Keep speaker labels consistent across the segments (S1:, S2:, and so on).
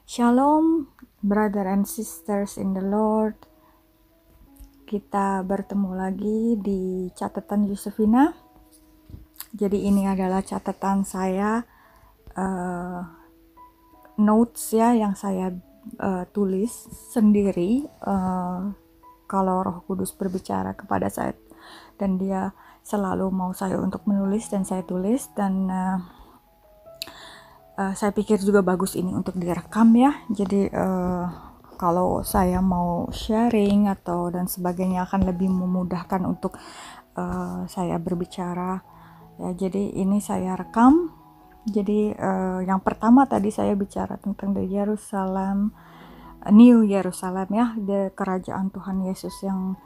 S1: Shalom, brother and sisters in the Lord. Kita bertemu lagi di catatan Yusufina. Jadi ini adalah catatan saya, notes ya yang saya tulis sendiri. Kalau Roh Kudus berbicara kepada saya dan Dia selalu mau saya untuk menulis dan saya tulis dan saya pikir juga bagus ini untuk direkam ya. Jadi kalau saya mau sharing atau dan sebagainya akan lebih memudahkan untuk saya berbicara ya. Jadi ini saya rekam. Jadi yang pertama tadi saya bicara tentang the Yerusalem, New Yerusalem ya, the kerajaan Tuhan Yesus yang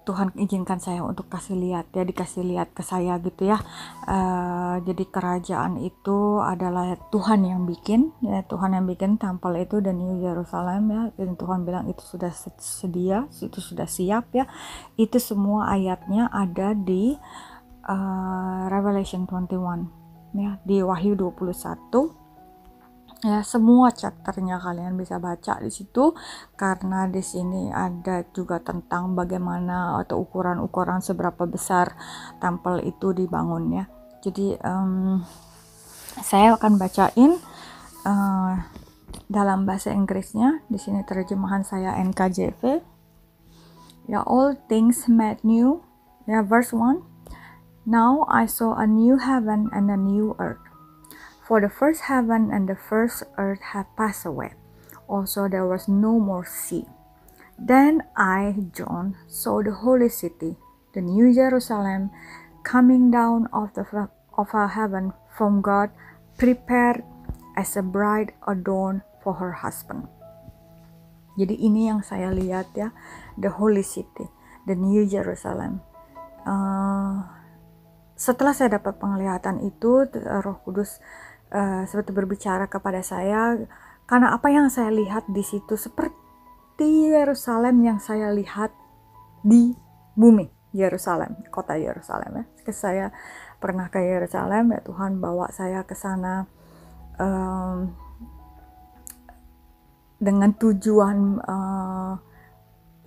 S1: Tuhan izinkan saya untuk dikasih lihat ke saya gitu ya. Jadi kerajaan itu adalah Tuhan yang bikin ya, Tuhan yang bikin tempat itu dan New Yerusalem ya. Dan Tuhan bilang itu sudah sedia, itu sudah siap ya. Itu semua ayatnya ada di Revelation 21 ya, di Wahyu 21. Ya, semua chapternya kalian bisa baca di situ karena di sini ada juga tentang bagaimana atau ukuran-ukuran seberapa besar tempel itu dibangun ya. Jadi saya akan bacain dalam bahasa Inggrisnya. Di sini terjemahan saya NKJV. Ya, all things made new. Ya, verse 1. Now I saw a new heaven and a new earth. For the first heaven and the first earth had passed away. Also there was no more sea. Then I, John, saw the holy city, the New Jerusalem, coming down of a heaven from God, prepared as a bride adorned for her husband. Jadi ini yang saya lihat ya, the holy city, the New Jerusalem. Setelah saya dapat penglihatan itu, Roh Kudus seperti berbicara kepada saya, karena apa yang saya lihat di situ seperti Yerusalem yang saya lihat di bumi, Yerusalem, kota Yerusalem ya. Saya pernah ke Yerusalem ya, Tuhan bawa saya ke sana dengan tujuan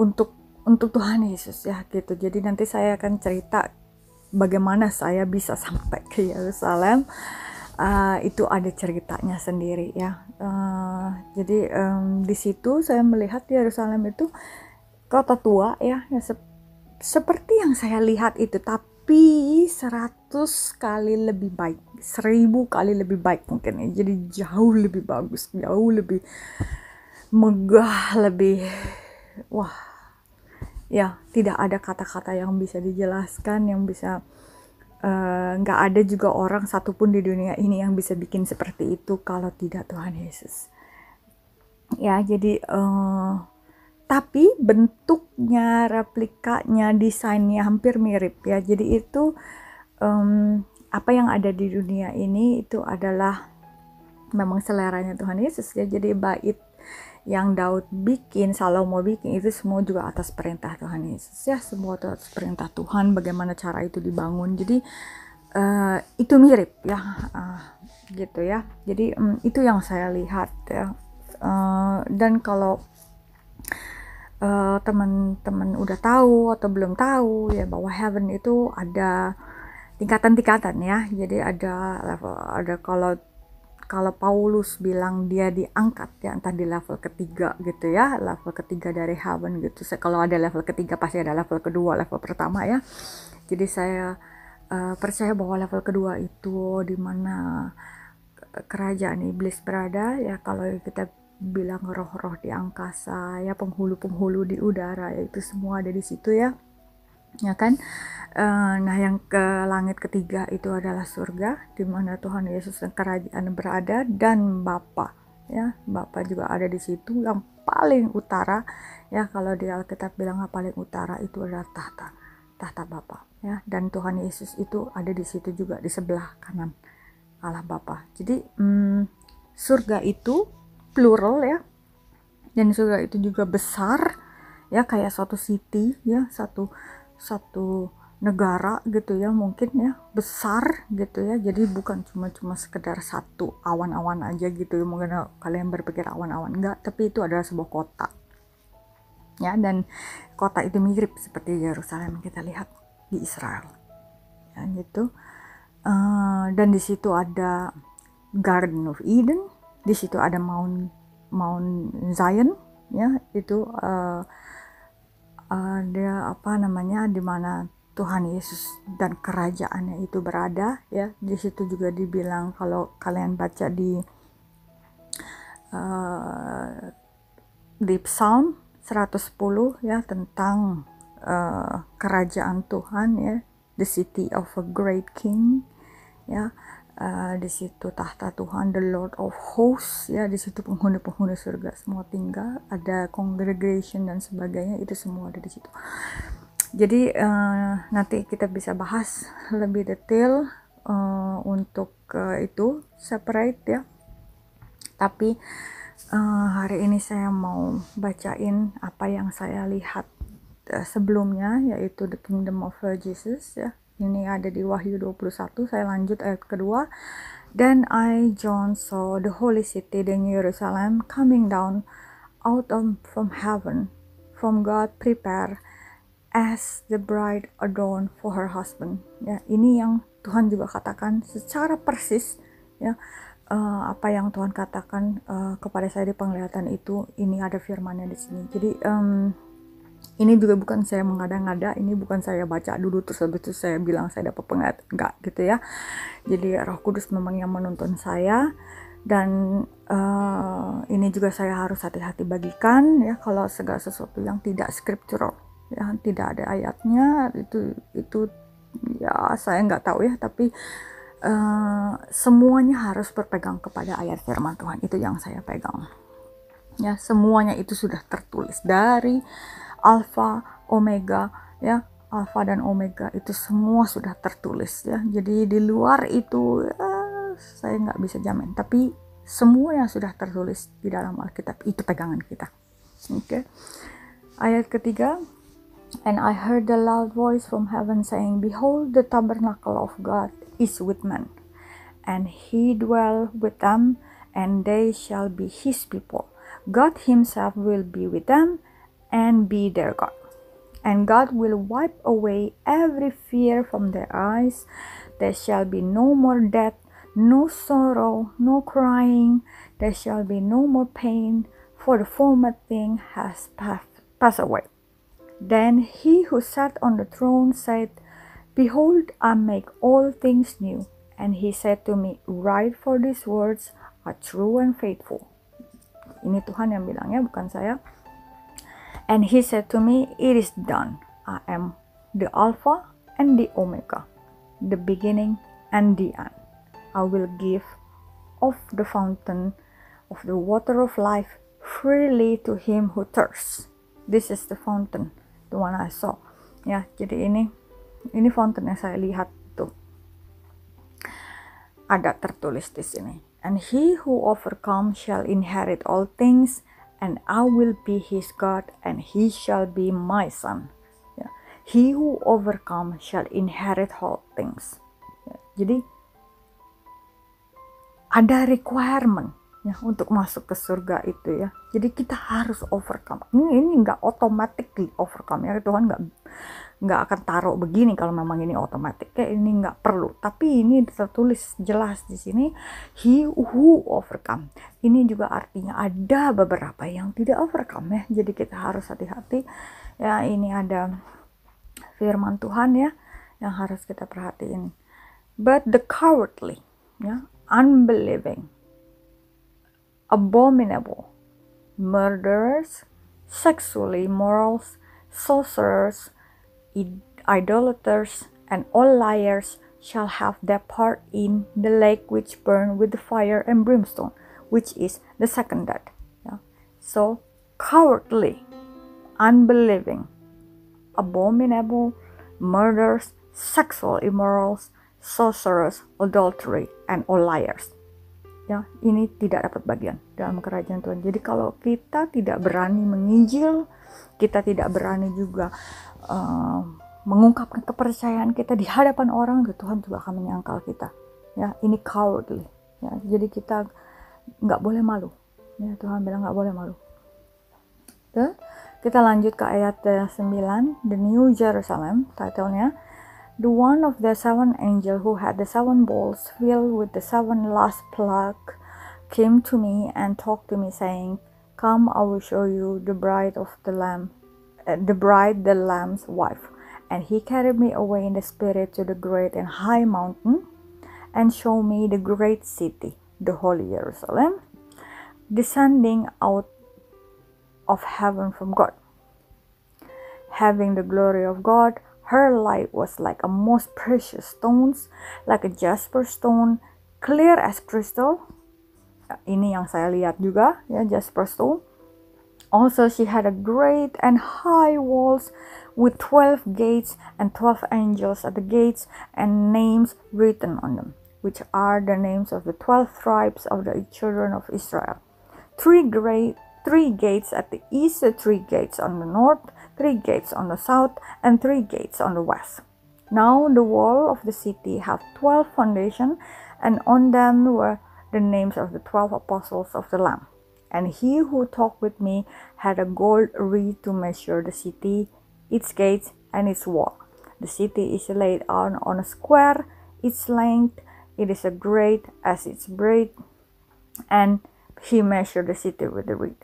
S1: untuk Tuhan Yesus ya gitu. Jadi nanti saya akan cerita bagaimana saya bisa sampai ke Yerusalem. Itu ada ceritanya sendiri ya. Jadi di situ saya melihat Yerusalem itu kota tua ya, seperti yang saya lihat itu, tapi 100 kali lebih baik, 1000 kali lebih baik mungkin ya. Jadi jauh lebih bagus, jauh lebih megah, lebih wah ya, tidak ada kata-kata yang bisa dijelaskan, yang bisa nggak ada juga orang satupun di dunia ini yang bisa bikin seperti itu kalau tidak Tuhan Yesus ya. Jadi tapi bentuknya, replikanya, desainnya hampir mirip ya. Jadi itu apa yang ada di dunia ini itu adalah memang seleranya Tuhan Yesus ya. Jadi bait yang Daud bikin, Salomo bikin, itu semua juga atas perintah Tuhan Yesus ya, semua atas perintah Tuhan, bagaimana cara itu dibangun. Jadi itu mirip ya, gitu ya. Jadi itu yang saya lihat ya. Dan kalau teman-teman udah tahu atau belum tahu ya, bahwa heaven itu ada tingkatan-tingkatan ya. Jadi ada level, ada kalau Paulus bilang dia diangkat ya, entah di level ketiga gitu ya, level ketiga dari heaven gitu. Kalau ada level ketiga pasti ada level kedua, level pertama ya. Jadi saya percaya bahwa level kedua itu di mana kerajaan iblis berada ya. Kalau kita bilang roh-roh di angkasa ya, penghulu-penghulu di udara ya, itu semua ada di situ ya kan. Nah yang ke langit ketiga itu adalah surga, di mana Tuhan Yesus dan kerajaan berada, dan Bapa ya, Bapa juga ada di situ. Yang paling utara ya, kalau di Alkitab bilang paling utara itu adalah tahta Bapa ya, dan Tuhan Yesus itu ada di situ juga, di sebelah kanan Allah Bapa. Jadi surga itu plural ya, dan surga itu juga besar ya, kayak suatu city ya, satu negara gitu ya, mungkin ya besar gitu ya. Jadi bukan cuma sekedar satu awan-awan aja gitu ya. Mungkin kalian berpikir awan-awan, enggak, tapi itu adalah sebuah kota ya, dan kota itu mirip seperti Yerusalem yang kita lihat di Israel ya gitu. Dan di situ ada Garden of Eden, di situ ada Mount Zion ya, itu ada apa namanya, di mana Tuhan Yesus dan kerajaannya itu berada ya. Di situ juga dibilang, kalau kalian baca di Psalm 110 ya, tentang kerajaan Tuhan ya, the city of a great king ya. Di situ tahta Tuhan, the Lord of Hosts ya, di situ penghuni-penghuni surga semua tinggal, ada congregation dan sebagainya, itu semua ada di situ. Jadi nanti kita bisa bahas lebih detail untuk itu separate ya. Tapi hari ini saya mau bacain apa yang saya lihat sebelumnya, yaitu The Kingdom of Jesus ya. Ini ada di Wahyu 21, saya lanjut ayat kedua. Then I, John, saw the holy city, the New Jerusalem, coming down from heaven, from God, prepared as the bride adorned for her husband. Ya, ini yang Tuhan juga katakan secara persis ya, apa yang Tuhan katakan kepada saya di penglihatan itu. Ini ada firman-Nya di sini. Jadi ini juga bukan saya mengada-ngada, ini bukan saya baca dulu terus habis itu saya bilang saya dapat penglihatan, enggak gitu ya. Jadi Roh Kudus memang yang menuntun saya, dan ini juga saya harus hati-hati bagikan ya, kalau segala sesuatu yang tidak scriptural ya, tidak ada ayatnya, itu ya saya nggak tahu ya, tapi semuanya harus berpegang kepada ayat firman Tuhan, itu yang saya pegang ya. Semuanya itu sudah tertulis dari Alfa, Omega ya, Alfa dan Omega itu semua sudah tertulis ya. Jadi di luar itu saya nggak bisa jamin, tapi semua yang sudah tertulis di dalam Alkitab itu pegangan kita. Oke. Ayat ketiga. And I heard a loud voice from heaven saying, Behold, the tabernacle of God is with men, and he dwell with them, and they shall be his people. God himself will be with them and be their God. And God will wipe away every fear from their eyes. There shall be no more death, no sorrow, no crying. There shall be no more pain, for the former thing has passed away. Then he who sat on the throne said, Behold, I make all things new. And he said to me, Write, for these words are true and faithful. Ini Tuhan yang bilangnya, bukan saya. And he said to me, It is done. I am the Alpha and the Omega, the beginning and the end. I will give of the fountain of the water of life freely to him who thirsts. This is the fountain, the one I saw. Ya, jadi ini fountain yang saya lihat tuh. Ada tertulis di sini. And he who overcomes shall inherit all things, and I will be his God, and he shall be my son. Ya. He who overcomes shall inherit all things. Ya. Jadi ada requirement ya untuk masuk ke surga itu ya. Jadi kita harus overcome. Ini nggak automatically overcome ya. Tuhan nggak akan taruh begini kalau memang ini otomatis. Kayak ini nggak perlu. Tapi ini tertulis jelas di sini, he who overcome. Ini juga artinya ada beberapa yang tidak overcome ya. Jadi kita harus hati-hati ya. Ini ada firman Tuhan ya yang harus kita perhatiin. But the cowardly ya, unbelieving, abominable, murderers, sexually immoral, sorcerers, idolaters, and all liars shall have their part in the lake which burn with fire and brimstone, which is the second death. Yeah. So, cowardly, unbelieving, abominable, murderers, sexual immorals, sorcerers, adultery, and all liars. Ya, ini tidak dapat bagian dalam kerajaan Tuhan. Jadi kalau kita tidak berani menginjil, kita tidak berani juga mengungkapkan kepercayaan kita di hadapan orang, Tuhan juga akan menyangkal kita. Ya, ini cowardly. Ya, jadi kita nggak boleh malu. Ya, Tuhan bilang nggak boleh malu. Oke, kita lanjut ke ayat 9, The New Jerusalem, titlenya. The one of the 7 angels who had the 7 bowls filled with the 7 last plague came to me and talked to me, saying, Come, I will show you the bride of the Lamb, the bride, the Lamb's wife. And he carried me away in the spirit to the great and high mountain, and showed me the great city, the holy Jerusalem, descending out of heaven from God, having the glory of God. Her light was like a most precious stones, like a jasper stone, clear as crystal. Ini yang saya lihat juga, ya, jasper stone. Also she had a great and high walls with 12 gates and 12 angels at the gates and names written on them, which are the names of the 12 tribes of the children of Israel. Three gates at the east, 3 gates on the north, 3 gates on the south, and 3 gates on the west. Now the wall of the city had 12 foundations, and on them were the names of the 12 apostles of the Lamb. And he who talked with me had a gold reed to measure the city, its gates, and its wall. The city is laid on a square, its length it is as great as its breadth, and he measured the city with the reed.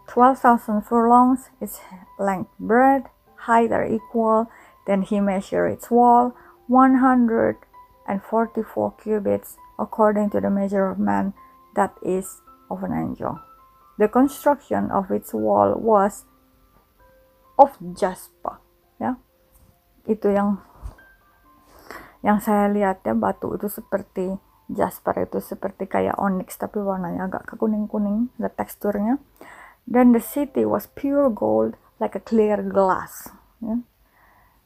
S1: 12,000 furlongs, its length, breadth, height are equal. Then he measured its wall, 144 cubits, according to the measure of man, that is of an angel. The construction of its wall was of jasper. Ya, itu yang saya lihat, ya, batu itu seperti jasper, itu seperti kayak onyx tapi warnanya agak ke kuning-kuning, ada teksturnya. Then the city was pure gold, like a clear glass. Ya.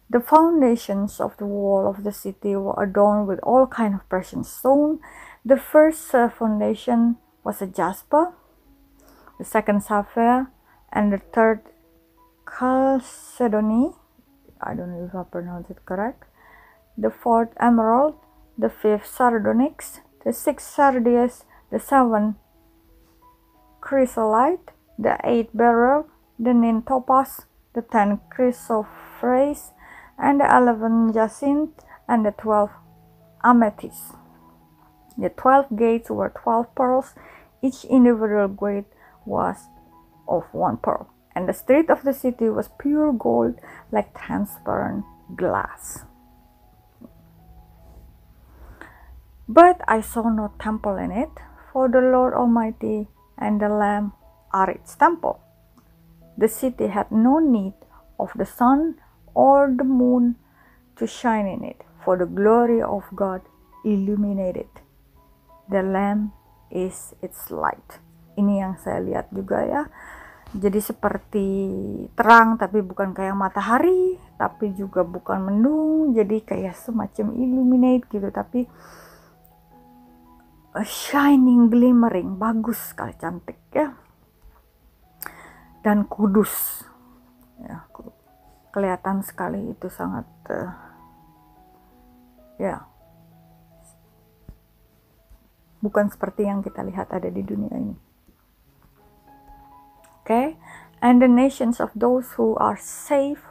S1: The foundations of the wall of the city were adorned with all kind of precious stone. The first foundation was a jasper, the second sapphire, and the third chalcedony. I don't know if I pronounced it correct. The fourth emerald, the fifth sardonyx, the sixth sardius, the seventh chrysolite, the eighth beryl, the ninth topaz, the 10th chrysoprase, and the 11th jacinth, and the 12th amethyst. The 12 gates were 12 pearls. Each individual gate was of 1 pearl. And the street of the city was pure gold, like transparent glass. But I saw no temple in it, for the Lord Almighty and the Lamb are its temple. The city had no need of the sun or the moon to shine in it, for the glory of God illuminated. The Lamb is its light. Ini yang saya lihat juga, ya. Jadi seperti terang tapi bukan kayak matahari, tapi juga bukan mendung, jadi kayak semacam illuminate gitu, tapi shining, glimmering, bagus sekali, cantik, ya. Dan kudus, ya, kelihatan sekali, itu sangat ya, bukan seperti yang kita lihat ada di dunia ini. Okay, and the nations of those who are safe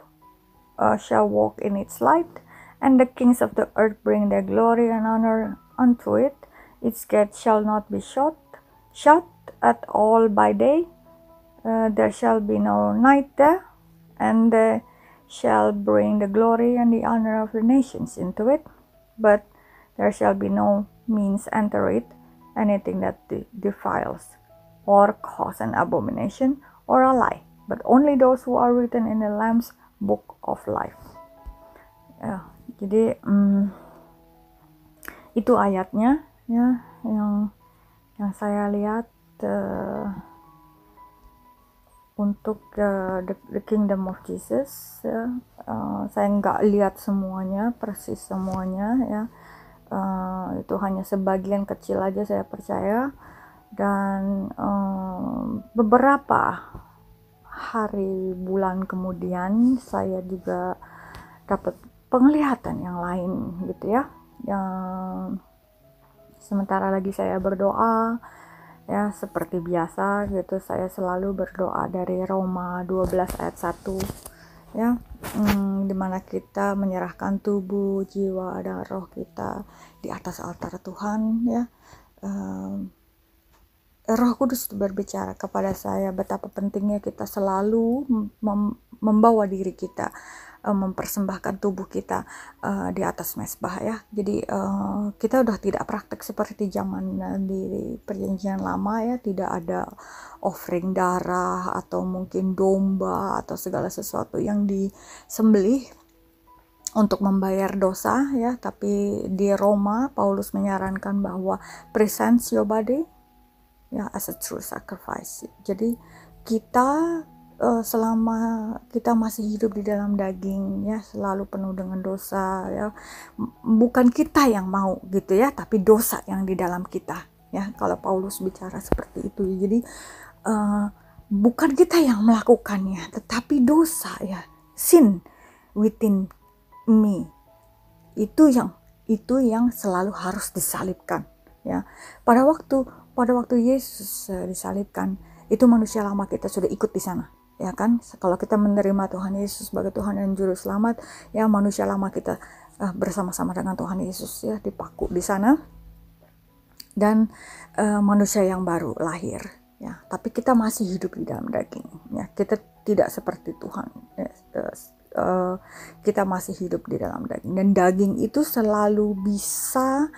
S1: shall walk in its light, and the kings of the earth bring their glory and honor unto it. Its gates shall not be shut at all by day. There shall be no night there, and they shall bring the glory and the honor of the nations into it. But there shall be no means enter it, anything that defiles, or cause an abomination, or a lie, but only those who are written in the Lamb's book of life. Ya, jadi itu ayatnya, ya, yang saya lihat untuk the kingdom of Jesus, ya. Saya nggak lihat semuanya, persis semuanya, ya. Itu hanya sebagian kecil aja, saya percaya. Dan beberapa hari bulan kemudian saya juga dapat penglihatan yang lain gitu ya. Yang sementara lagi saya berdoa ya, seperti biasa gitu, saya selalu berdoa dari Roma 12 ayat 1 ya, dimana kita menyerahkan tubuh, jiwa, dan roh kita di atas altar Tuhan ya. Roh Kudus berbicara kepada saya betapa pentingnya kita selalu membawa diri kita, mempersembahkan tubuh kita di atas mezbah ya. Jadi kita udah tidak praktek seperti zaman di perjanjian lama ya, tidak ada offering darah atau mungkin domba atau segala sesuatu yang disembelih untuk membayar dosa ya. Tapi di Roma Paulus menyarankan bahwa present your body ya as a true sacrifice. Jadi kita selama kita masih hidup di dalam daging ya, selalu penuh dengan dosa ya, bukan kita yang mau gitu ya, tapi dosa yang di dalam kita ya, kalau Paulus bicara seperti itu. Jadi bukan kita yang melakukannya, tetapi dosa ya, sin within me, itu yang selalu harus disalibkan ya. Pada waktu Yesus disalibkan, itu manusia lama kita sudah ikut di sana ya kan. Kalau kita menerima Tuhan Yesus sebagai Tuhan dan Juru Selamat ya, manusia lama kita bersama-sama dengan Tuhan Yesus ya, dipaku di sana, dan manusia yang baru lahir ya. Tapi kita masih hidup di dalam daging ya, kita tidak seperti Tuhan ya. Kita masih hidup di dalam daging, dan daging itu selalu bisa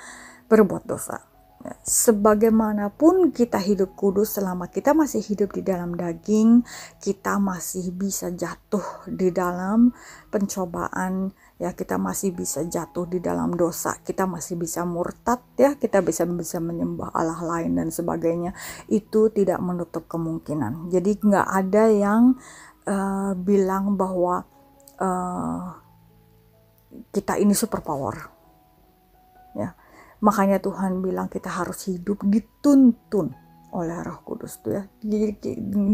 S1: berbuat dosa. Sebagaimanapun kita hidup kudus, selama kita masih hidup di dalam daging, kita masih bisa jatuh di dalam pencobaan ya, kita masih bisa jatuh di dalam dosa, kita masih bisa murtad ya, kita bisa menyembah Allah lain dan sebagainya. Itu tidak menutup kemungkinan. Jadi nggak ada yang bilang bahwa kita ini superpower ya. Makanya Tuhan bilang kita harus hidup dituntun oleh Roh Kudus tuh ya,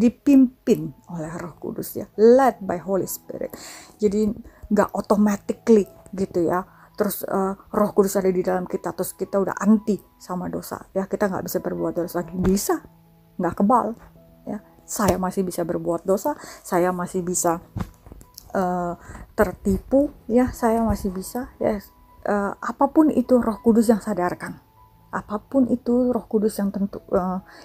S1: dipimpin oleh Roh Kudus ya, led by Holy Spirit. Jadi nggak automatically gitu ya, terus Roh Kudus ada di dalam kita terus kita udah anti sama dosa ya, kita nggak bisa berbuat dosa lagi. Bisa, nggak kebal ya, saya masih bisa berbuat dosa, saya masih bisa tertipu ya, saya masih bisa ya. Apapun itu Roh Kudus yang sadarkan, apapun itu Roh Kudus yang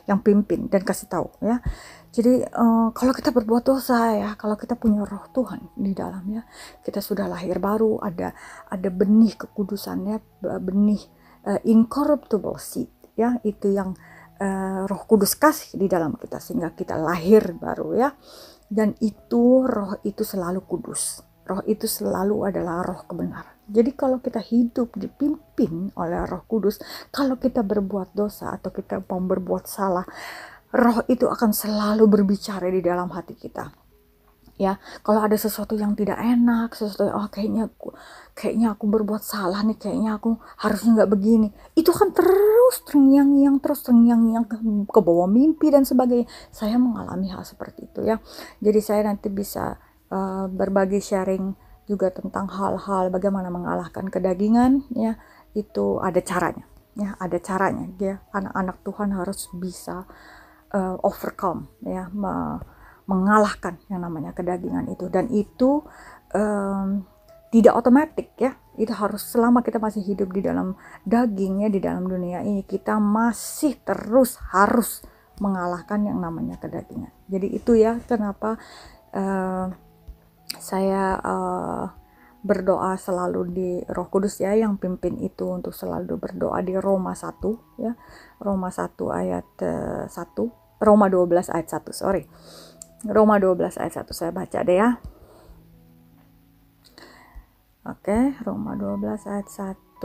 S1: yang pimpin dan kasih tahu ya. Jadi kalau kita berbuat dosa ya, kalau kita punya Roh Tuhan di dalamnya, kita sudah lahir baru, ada benih kekudusannya, benih incorruptible seed ya, itu yang Roh Kudus kasih di dalam kita sehingga kita lahir baru ya. Dan itu roh itu selalu kudus, roh itu selalu adalah roh kebenaran. Jadi kalau kita hidup dipimpin oleh Roh Kudus, kalau kita berbuat dosa atau kita mau berbuat salah, roh itu akan selalu berbicara di dalam hati kita ya. Kalau ada sesuatu yang tidak enak, sesuatu kayaknya aku berbuat salah nih, kayaknya aku harusnya nggak begini, itu kan terus terngiang-ngiang ke bawah mimpi dan sebagainya. Saya mengalami hal seperti itu ya. Jadi saya nanti bisa berbagi sharing juga tentang hal-hal bagaimana mengalahkan kedagingan ya. Itu ada caranya ya, ada caranya ya. Anak-anak Tuhan harus bisa overcome ya, mengalahkan yang namanya kedagingan itu. Dan itu tidak otomatis ya, itu harus selama kita masih hidup di dalam daging ya, di dalam dunia ini, kita masih terus harus mengalahkan yang namanya kedagingan. Jadi itu ya kenapa saya berdoa selalu di Roh Kudus ya, yang pimpin itu untuk selalu berdoa di Roma 1 ya, Roma 1 ayat 1, Roma 12 ayat 1 Roma 12 ayat 1 saya baca deh ya. Oke, Roma 12 ayat 1.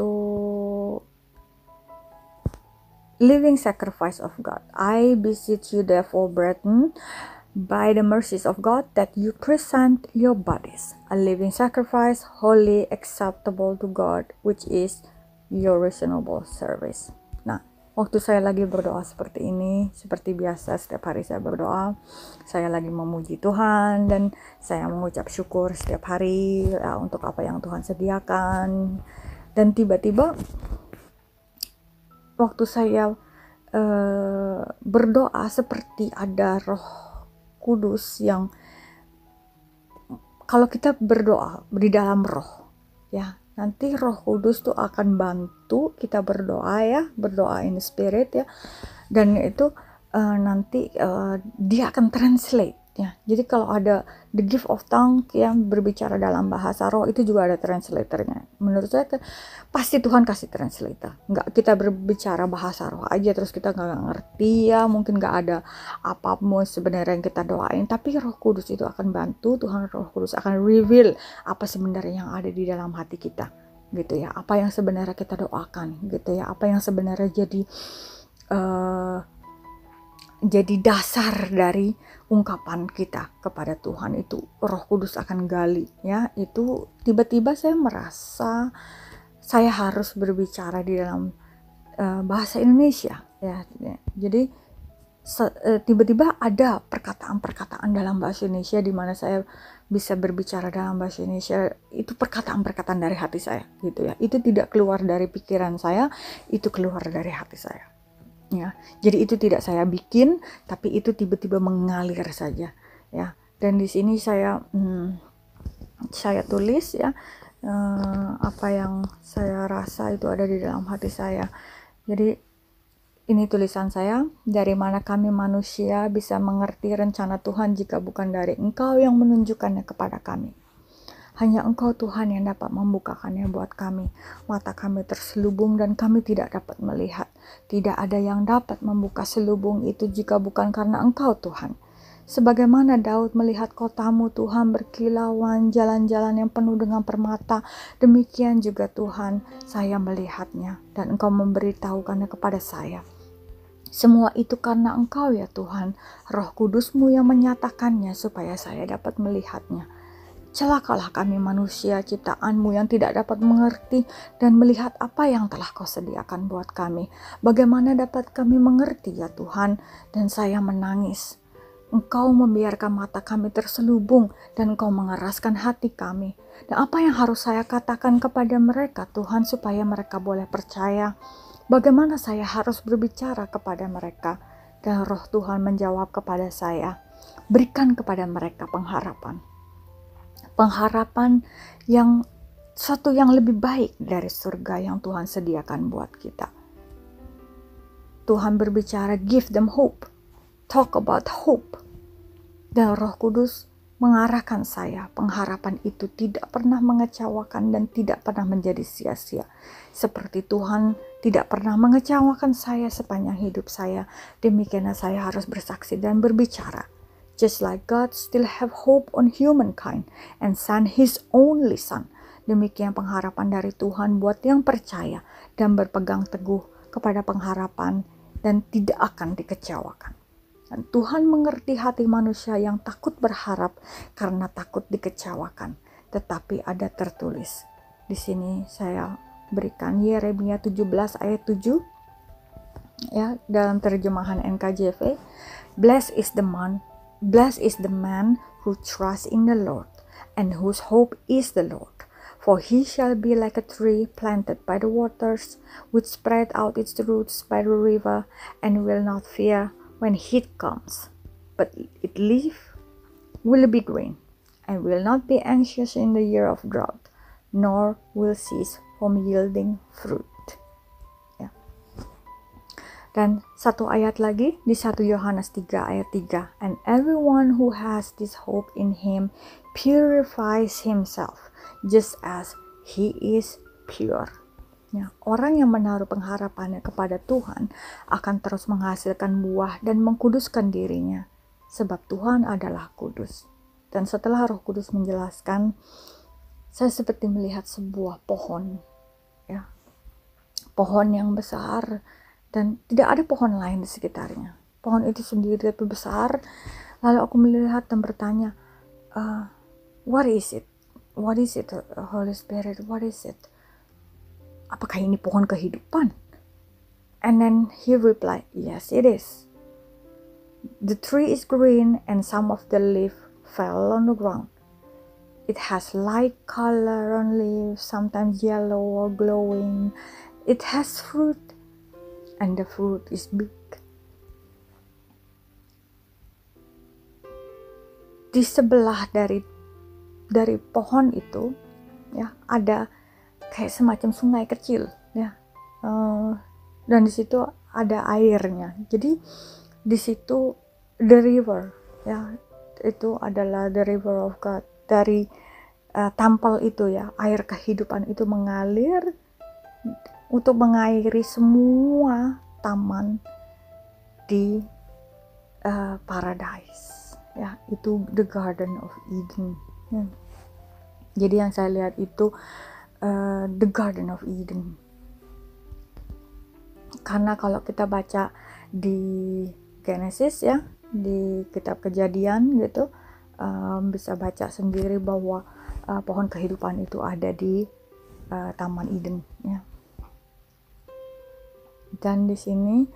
S1: Living sacrifice of God. I beseech you therefore, brethren, by the mercies of God, that you present your bodies a living sacrifice, holy, acceptable to God, which is your reasonable service. Nah, waktu saya lagi berdoa seperti ini, seperti biasa setiap hari saya berdoa, saya lagi memuji Tuhan dan saya mengucap syukur setiap hari ya, untuk apa yang Tuhan sediakan. Dan tiba-tiba waktu saya berdoa, seperti ada Roh Kudus yang, kalau kita berdoa di dalam Roh, ya nanti Roh Kudus tuh akan bantu kita berdoa ya, berdoa in spirit ya, dan itu nanti dia akan translate ya. Jadi kalau ada the gift of tongue yang berbicara dalam bahasa roh, itu juga ada translatornya. Menurut saya pasti Tuhan kasih translator. Nggak kita berbicara bahasa roh aja terus kita nggak ngerti ya, mungkin nggak ada apapun sebenarnya yang kita doain, tapi Roh Kudus itu akan bantu. Tuhan Roh Kudus akan reveal apa sebenarnya yang ada di dalam hati kita gitu ya, apa yang sebenarnya kita doakan gitu ya, apa yang sebenarnya jadi dasar dari ungkapan kita kepada Tuhan. Itu Roh Kudus akan gali ya. Itu tiba-tiba saya merasa saya harus berbicara di dalam bahasa Indonesia ya. Jadi tiba-tiba ada perkataan-perkataan dalam bahasa Indonesia di mana saya bisa berbicara dalam bahasa Indonesia. Itu perkataan-perkataan dari hati saya gitu ya. Itu tidak keluar dari pikiran saya, itu keluar dari hati saya. Ya, jadi itu tidak saya bikin, tapi itu tiba-tiba mengalir saja, ya. Dan di sini saya tulis ya, apa yang saya rasa itu ada di dalam hati saya. Jadi ini tulisan saya, dari mana kami manusia bisa mengerti rencana Tuhan jika bukan dari Engkau yang menunjukkannya kepada kami. Hanya Engkau Tuhan yang dapat membukakannya buat kami. Mata kami terselubung dan kami tidak dapat melihat. Tidak ada yang dapat membuka selubung itu jika bukan karena Engkau Tuhan. Sebagaimana Daud melihat kotamu Tuhan berkilauan, jalan-jalan yang penuh dengan permata, demikian juga Tuhan saya melihatnya dan Engkau memberitahukannya kepada saya. Semua itu karena Engkau ya Tuhan, Roh Kudus-Mu yang menyatakannya supaya saya dapat melihatnya. Celakalah kami manusia ciptaan-Mu yang tidak dapat mengerti dan melihat apa yang telah Kau sediakan buat kami. Bagaimana dapat kami mengerti ya Tuhan? Dan saya menangis. Engkau membiarkan mata kami terselubung dan Engkau mengeraskan hati kami. Dan apa yang harus saya katakan kepada mereka Tuhan supaya mereka boleh percaya? Bagaimana saya harus berbicara kepada mereka? Dan Roh Tuhan menjawab kepada saya, berikan kepada mereka pengharapan. Pengharapan yang suatu yang lebih baik dari surga yang Tuhan sediakan buat kita. Tuhan berbicara, give them hope, talk about hope. Dan Roh Kudus mengarahkan saya, pengharapan itu tidak pernah mengecewakan dan tidak pernah menjadi sia-sia. Seperti Tuhan tidak pernah mengecewakan saya sepanjang hidup saya, demikianlah saya harus bersaksi dan berbicara. Just like God still have hope on humankind and sent His only Son. Demikian pengharapan dari Tuhan buat yang percaya dan berpegang teguh kepada pengharapan dan tidak akan dikecewakan. Dan Tuhan mengerti hati manusia yang takut berharap karena takut dikecewakan. Tetapi ada tertulis. Di sini saya berikan Yeremia 17 ayat 7 ya, dalam terjemahan NKJV. Blessed is the man who trusts in the Lord and whose hope is the Lord. For he shall be like a tree planted by the waters, which spread out its roots by the river, and will not fear when heat comes. But its leaf will be green, and will not be anxious in the year of drought, nor will cease from yielding fruit. Dan satu ayat lagi di 1 Yohanes 3 ayat 3. And everyone who has this hope in him purifies himself just as he is pure. Ya, orang yang menaruh pengharapannya kepada Tuhan akan terus menghasilkan buah dan mengkuduskan dirinya. Sebab Tuhan adalah kudus. Dan setelah Roh Kudus menjelaskan, saya seperti melihat sebuah pohon. Ya, pohon yang besar. Dan tidak ada pohon lain di sekitarnya. Pohon itu sendiri tapi besar. Lalu aku melihat dan bertanya, what is it? What is it, Holy Spirit? What is it? Apakah ini pohon kehidupan? And then he replied, yes, it is. The tree is green and some of the leaf fell on the ground. It has light color on leaves, sometimes yellow or glowing. It has fruit and the fruit is big. Di sebelah dari pohon itu ya ada kayak semacam sungai kecil ya. Dan di situ ada airnya. Jadi di situ the river ya, itu adalah the river of God. Dari temple itu ya, air kehidupan itu mengalir untuk mengairi semua taman di paradise ya, itu the Garden of Eden ya. Jadi yang saya lihat itu the Garden of Eden. Karena kalau kita baca di Genesis ya, di kitab Kejadian gitu, bisa baca sendiri bahwa pohon kehidupan itu ada di Taman Eden ya. Dan di sini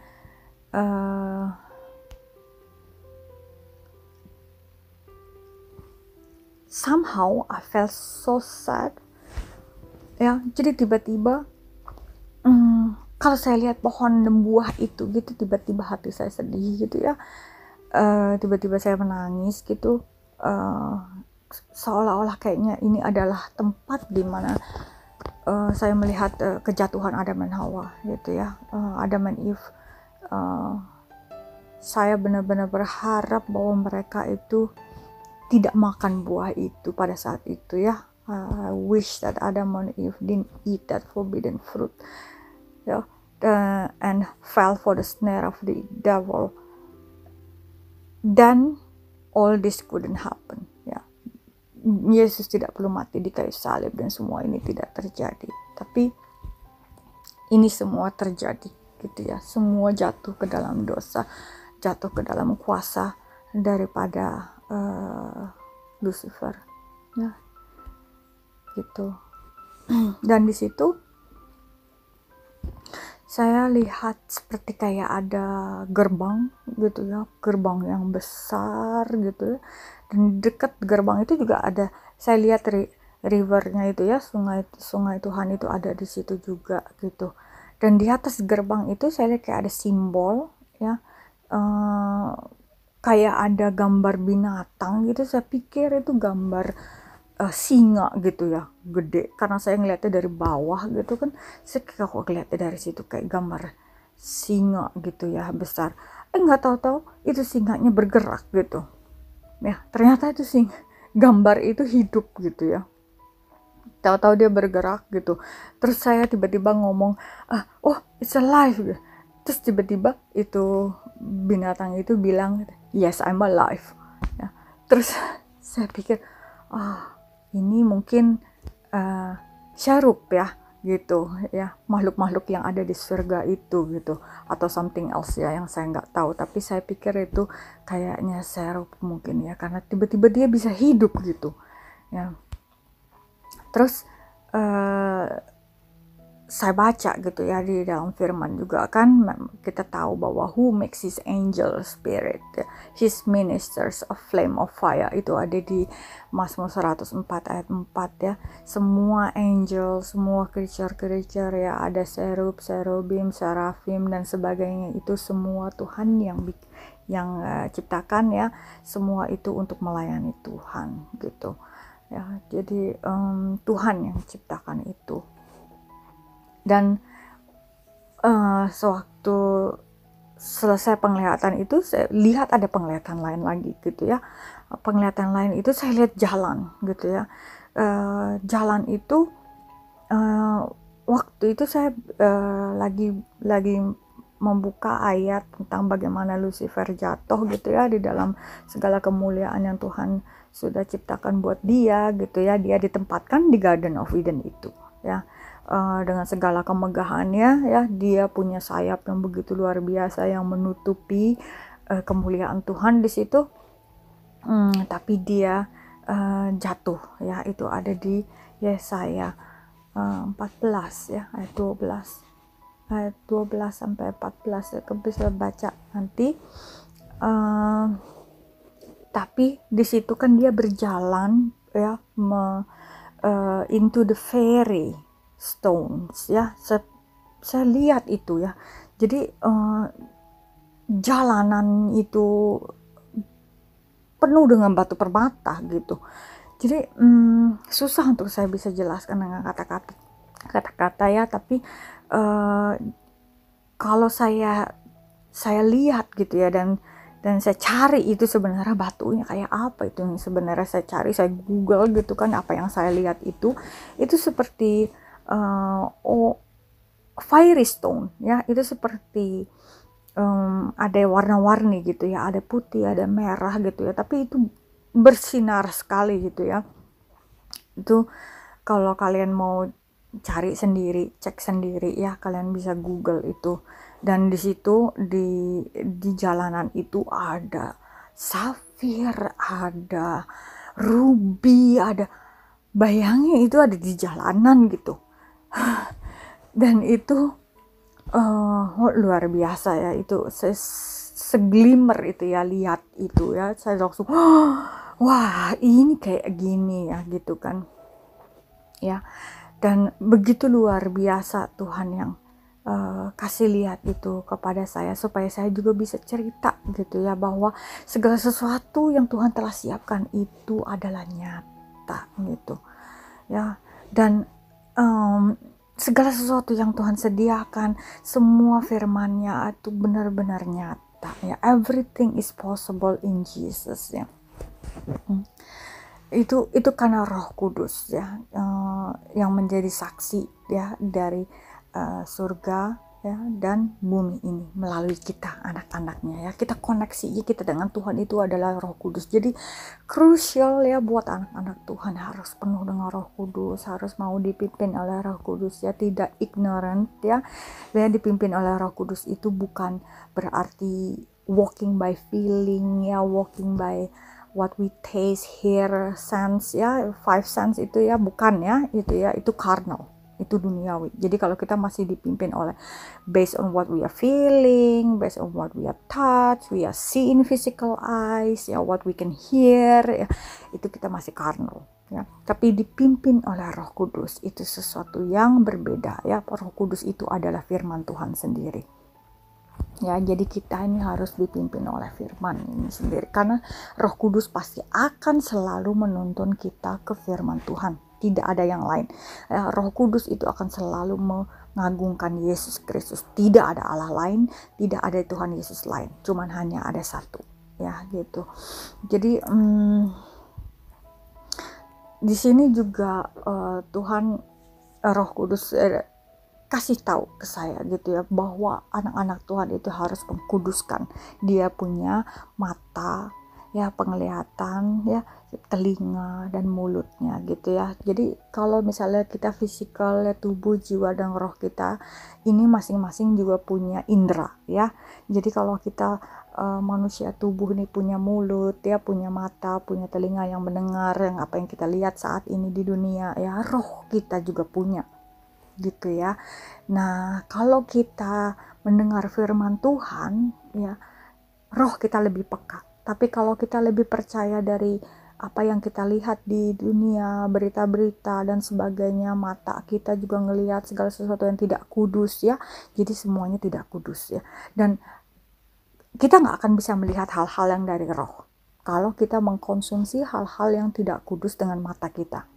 S1: somehow I felt so sad ya. Jadi tiba-tiba kalau saya lihat pohon dan buah itu gitu, tiba-tiba hati saya sedih gitu ya. Tiba-tiba saya menangis gitu, seolah-olah kayaknya ini adalah tempat di mana saya melihat kejatuhan Adam dan Hawa gitu ya. Adam and Eve, saya benar-benar berharap bahwa mereka itu tidak makan buah itu pada saat itu ya. I wish that Adam and Eve didn't eat that forbidden fruit ya, and fell for the snare of the devil. Then all this couldn't happen ya. Yesus tidak perlu mati di kayu salib dan semua ini tidak terjadi. Tapi ini semua terjadi gitu ya. Semua jatuh ke dalam dosa, jatuh ke dalam kuasa daripada Lucifer ya gitu. Dan di situ saya lihat seperti kayak ada gerbang gitu ya, gerbang yang besar gitu ya. Dan dekat gerbang itu juga ada, saya lihat rivernya itu ya, sungai Tuhan itu ada di situ juga gitu. Dan di atas gerbang itu saya lihat kayak ada simbol ya, kayak ada gambar binatang gitu. Saya pikir itu gambar singa gitu ya, gede, karena saya ngeliatnya dari bawah gitu kan. Saya kok ngeliatnya dari situ kayak gambar singa gitu ya, besar. Nggak tahu-tahu itu singanya bergerak gitu ya. Ternyata itu gambar itu hidup gitu ya. Tahu-tahu dia bergerak gitu. Terus saya tiba-tiba ngomong, oh it's alive gitu. Terus tiba-tiba itu binatang itu bilang, yes I'm alive ya. Terus saya pikir, ini mungkin Syarub ya gitu ya, makhluk-makhluk yang ada di surga itu gitu, atau something else ya yang saya nggak tahu. Tapi saya pikir itu kayaknya Syarub mungkin ya, karena tiba-tiba dia bisa hidup gitu ya. Terus saya baca gitu ya di dalam firman juga kan, kita tahu bahwa who makes his angel spirit, his ministers a flame of fire, itu ada di Mazmur 104 ayat 4 ya. Semua angel, semua creature ya, ada serub, serubim, serafim dan sebagainya, itu semua Tuhan yang ciptakan ya. Semua itu untuk melayani Tuhan gitu ya. Jadi Tuhan yang ciptakan itu. Dan sewaktu selesai penglihatan itu, saya lihat ada penglihatan lain lagi gitu ya. Penglihatan lain itu saya lihat jalan gitu ya. Jalan itu waktu itu saya lagi membuka ayat tentang bagaimana Lucifer jatuh gitu ya, di dalam segala kemuliaan yang Tuhan sudah ciptakan buat dia gitu ya. Dia ditempatkan di Garden of Eden itu ya. Dengan segala kemegahannya ya, dia punya sayap yang begitu luar biasa yang menutupi kemuliaan Tuhan di situ. Tapi dia jatuh ya, itu ada di Yesaya 14 ya ayat 12. ayat 12 sampai 14 ya, bisa baca nanti. Tapi di situ kan dia berjalan ya into the fairy stones ya. Saya lihat itu ya. Jadi jalanan itu penuh dengan batu permata gitu. Jadi susah untuk saya bisa jelaskan dengan kata-kata ya. Tapi kalau saya lihat gitu ya, dan saya cari itu sebenarnya batunya kayak apa, itu yang sebenarnya saya cari, saya Google gitu kan, apa yang saya lihat itu seperti fiery stone ya, itu seperti ada warna-warni gitu ya, ada putih, ada merah gitu ya, tapi itu bersinar sekali gitu ya. Itu kalau kalian mau cari sendiri, cek sendiri ya, kalian bisa Google itu. Dan di situ di jalanan itu ada safir, ada ruby, ada, bayangin itu ada di jalanan gitu. Dan itu luar biasa ya, itu seglimmer itu ya, lihat itu ya, saya langsung wah ini kayak gini ya gitu kan ya. Dan begitu luar biasa Tuhan yang kasih lihat itu kepada saya, supaya saya juga bisa cerita gitu ya, bahwa segala sesuatu yang Tuhan telah siapkan itu adalah nyata gitu ya. Dan segala sesuatu yang Tuhan sediakan, semua firman-Nya itu benar-benar nyata ya. Everything is possible in Jesus ya. Itu karena Roh Kudus ya, yang menjadi saksi ya dari surga ya dan bumi ini melalui kita anak-anaknya ya. Kita koneksi kita dengan Tuhan itu adalah Roh Kudus. Jadi krusial ya buat anak-anak Tuhan, harus penuh dengan Roh Kudus, harus mau dipimpin oleh Roh Kudus ya, tidak ignorant ya. Dan dipimpin oleh Roh Kudus itu bukan berarti walking by feeling ya, walking by what we taste, hear, sense ya, five sense itu ya, bukan ya, itu carnal, itu duniawi. Jadi kalau kita masih dipimpin oleh based on what we are feeling, based on what we are touch, we are seeing physical eyes ya, what we can hear ya, itu kita masih carnal ya. Tapi dipimpin oleh Roh Kudus itu sesuatu yang berbeda ya. Roh Kudus itu adalah firman Tuhan sendiri ya. Jadi kita ini harus dipimpin oleh firman ini sendiri, karena Roh Kudus pasti akan selalu menuntun kita ke firman Tuhan, tidak ada yang lain ya. Roh Kudus itu akan selalu mengagungkan Yesus Kristus, tidak ada Allah lain, tidak ada Tuhan Yesus lain, cuman hanya ada satu ya gitu. Jadi di sini juga Tuhan Roh Kudus kasih tahu ke saya gitu ya, bahwa anak-anak Tuhan itu harus mengkuduskan. Dia punya mata ya, penglihatan ya, telinga dan mulutnya gitu ya. Jadi kalau misalnya kita fisikal ya, tubuh, jiwa dan roh kita ini masing-masing juga punya indera ya. Jadi kalau kita manusia tubuh ini punya mulut ya, punya mata, punya telinga yang mendengar yang apa yang kita lihat saat ini di dunia ya, roh kita juga punya gitu ya. Nah, kalau kita mendengar firman Tuhan ya, roh kita lebih peka. Tapi kalau kita lebih percaya dari apa yang kita lihat di dunia, berita-berita dan sebagainya, mata kita juga ngelihat segala sesuatu yang tidak kudus ya. Jadi semuanya tidak kudus ya. Dan kita nggak akan bisa melihat hal-hal yang dari roh kalau kita mengkonsumsi hal-hal yang tidak kudus dengan mata kita.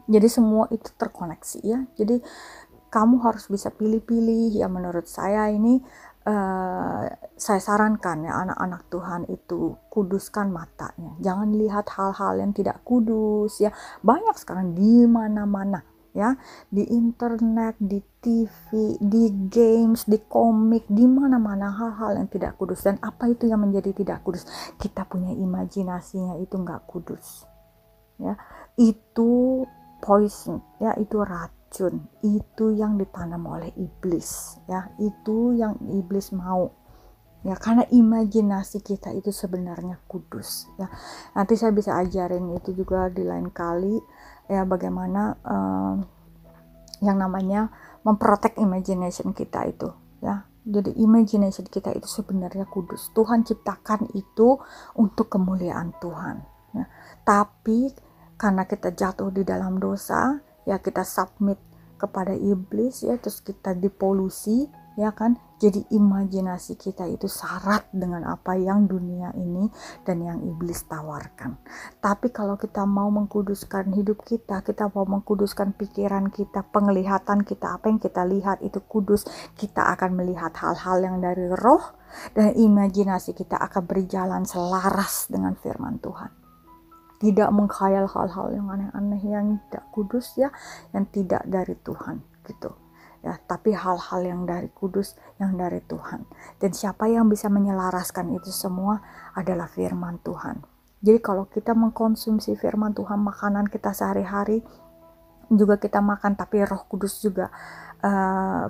S1: Jadi semua itu terkoneksi ya. Jadi kamu harus bisa pilih-pilih ya. Menurut saya ini saya sarankan ya, anak-anak Tuhan itu kuduskan matanya. Jangan lihat hal-hal yang tidak kudus ya. Banyak sekarang di mana-mana ya, di internet, di TV, di games, di komik, di mana-mana hal-hal yang tidak kudus. Dan apa itu yang menjadi tidak kudus? Kita punya imajinasinya itu nggak kudus ya. Itu poison ya, itu racun, itu yang ditanam oleh iblis ya, itu yang iblis mau ya, karena imajinasi kita itu sebenarnya kudus ya. Nanti saya bisa ajarin itu juga di lain kali ya, bagaimana yang namanya memprotect imagination kita itu, ya. Jadi imagination kita itu sebenarnya kudus. Tuhan ciptakan itu untuk kemuliaan Tuhan, ya. Tapi karena kita jatuh di dalam dosa, ya kita submit kepada iblis, ya, terus kita dipolusi, ya kan. Jadi imajinasi kita itu syarat dengan apa yang dunia ini dan yang iblis tawarkan. Tapi kalau kita mau mengkuduskan hidup kita mau mengkuduskan pikiran kita, penglihatan kita, apa yang kita lihat itu kudus, kita akan melihat hal-hal yang dari roh, dan imajinasi kita akan berjalan selaras dengan firman Tuhan. Tidak mengkhayal hal-hal yang aneh-aneh, yang tidak kudus, ya, yang tidak dari Tuhan gitu, ya. Tapi hal-hal yang dari kudus, yang dari Tuhan. Dan siapa yang bisa menyelaraskan itu semua adalah firman Tuhan. Jadi kalau kita mengkonsumsi firman Tuhan, makanan kita sehari-hari juga kita makan, tapi Roh Kudus juga,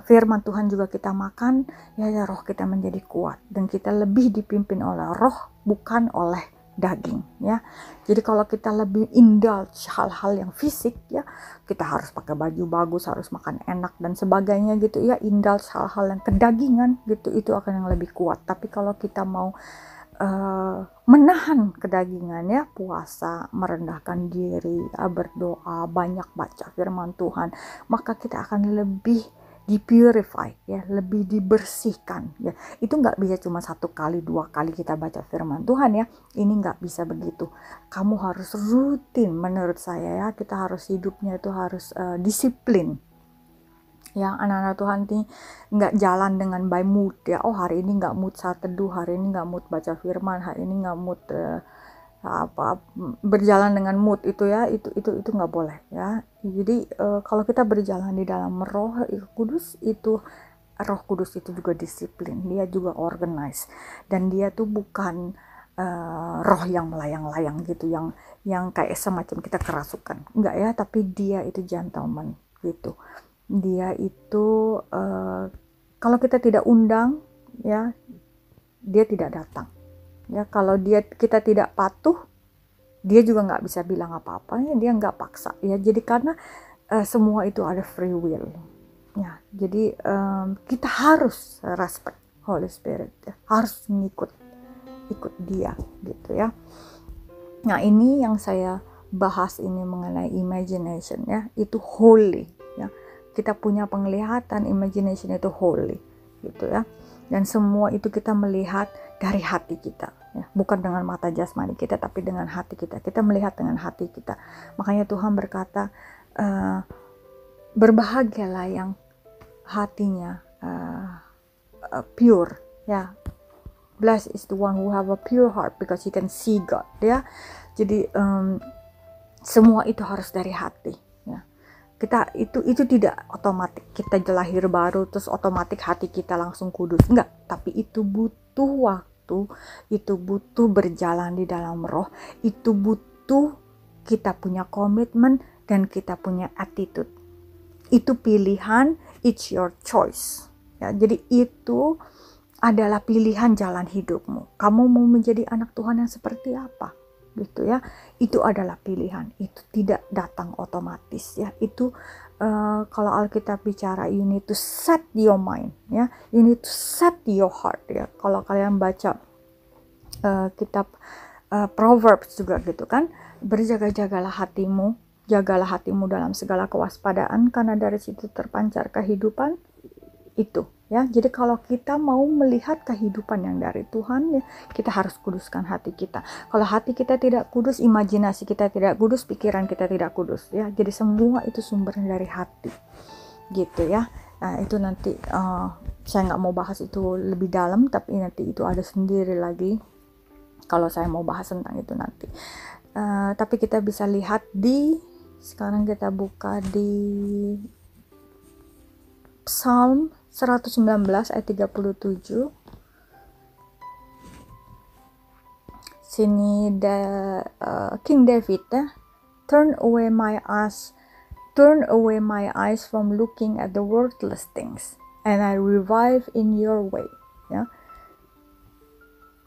S1: firman Tuhan juga kita makan, ya, roh kita menjadi kuat dan kita lebih dipimpin oleh Roh, bukan oleh daging, ya. Jadi kalau kita lebih indulge hal-hal yang fisik, ya, kita harus pakai baju bagus, harus makan enak dan sebagainya gitu, ya, indulge hal-hal yang kedagingan gitu, itu akan yang lebih kuat. Tapi kalau kita mau menahan kedagingan, ya, puasa, merendahkan diri, berdoa, banyak baca firman Tuhan, maka kita akan lebih dipurify, ya, lebih dibersihkan, ya. Itu nggak bisa cuma 1 kali 2 kali kita baca firman Tuhan, ya. Ini nggak bisa begitu. Kamu harus rutin, menurut saya, ya. Kita harus hidupnya itu harus disiplin, ya. Anak-anak Tuhan ini nggak jalan dengan by mood, ya. Oh, hari ini nggak mood saat teduh, hari ini nggak mood baca firman, hari ini nggak mood berjalan dengan mood itu, ya, itu nggak boleh, ya. Jadi kalau kita berjalan di dalam Roh Kudus itu, Roh Kudus itu juga disiplin, dia juga organize, dan dia tuh bukan roh yang melayang-layang gitu, yang kayak semacam kita kerasukan, enggak, ya. Tapi dia itu gentleman gitu. Dia itu kalau kita tidak undang, ya, dia tidak datang, ya. Kalau kita tidak patuh, dia juga nggak bisa bilang apa-apa, ya. Dia nggak paksa, ya. Jadi karena semua itu ada free will, ya. Jadi kita harus respect Holy Spirit, ya. Harus ikut dia gitu, ya. Nah, ini yang saya bahas ini mengenai imagination, ya. Itu holy, ya. Kita punya penglihatan, imagination itu holy gitu, ya. Dan semua itu kita melihat dari hati kita, ya. Bukan dengan mata jasmani kita, tapi dengan hati kita. Kita melihat dengan hati kita. Makanya Tuhan berkata, berbahagialah yang hatinya pure, ya. Blessed is the one who have a pure heart because he can see God, ya. Jadi semua itu harus dari hati, ya. Kita itu tidak otomatis kita lahir baru terus otomatis hati kita langsung kudus, enggak. Tapi itu butuh waktu, itu butuh berjalan di dalam Roh, itu butuh kita punya komitmen dan kita punya attitude. Itu pilihan, it's your choice, ya. Jadi itu adalah pilihan jalan hidupmu. Kamu mau menjadi anak Tuhan yang seperti apa gitu, ya. Itu adalah pilihan, itu tidak datang otomatis, ya. Itu kalau Alkitab bicara, you need to set your mind, ya. You need to set your heart, ya. Kalau kalian baca kitab Proverbs juga gitu kan, berjaga-jagalah hatimu, jagalah hatimu dalam segala kewaspadaan, karena dari situ terpancar kehidupan itu, ya. Jadi kalau kita mau melihat kehidupan yang dari Tuhan, ya, kita harus kuduskan hati kita. Kalau hati kita tidak kudus, imajinasi kita tidak kudus, pikiran kita tidak kudus, ya. Jadi semua itu sumbernya dari hati gitu, ya. Nah, itu nanti saya nggak mau bahas itu lebih dalam, tapi nanti itu ada sendiri lagi kalau saya mau bahas tentang itu nanti. Tapi kita bisa lihat sekarang kita buka di Psalm 119 ayat 37. Sini King David, turn away my eyes from looking at the worthless things, and I revive in your way, ya.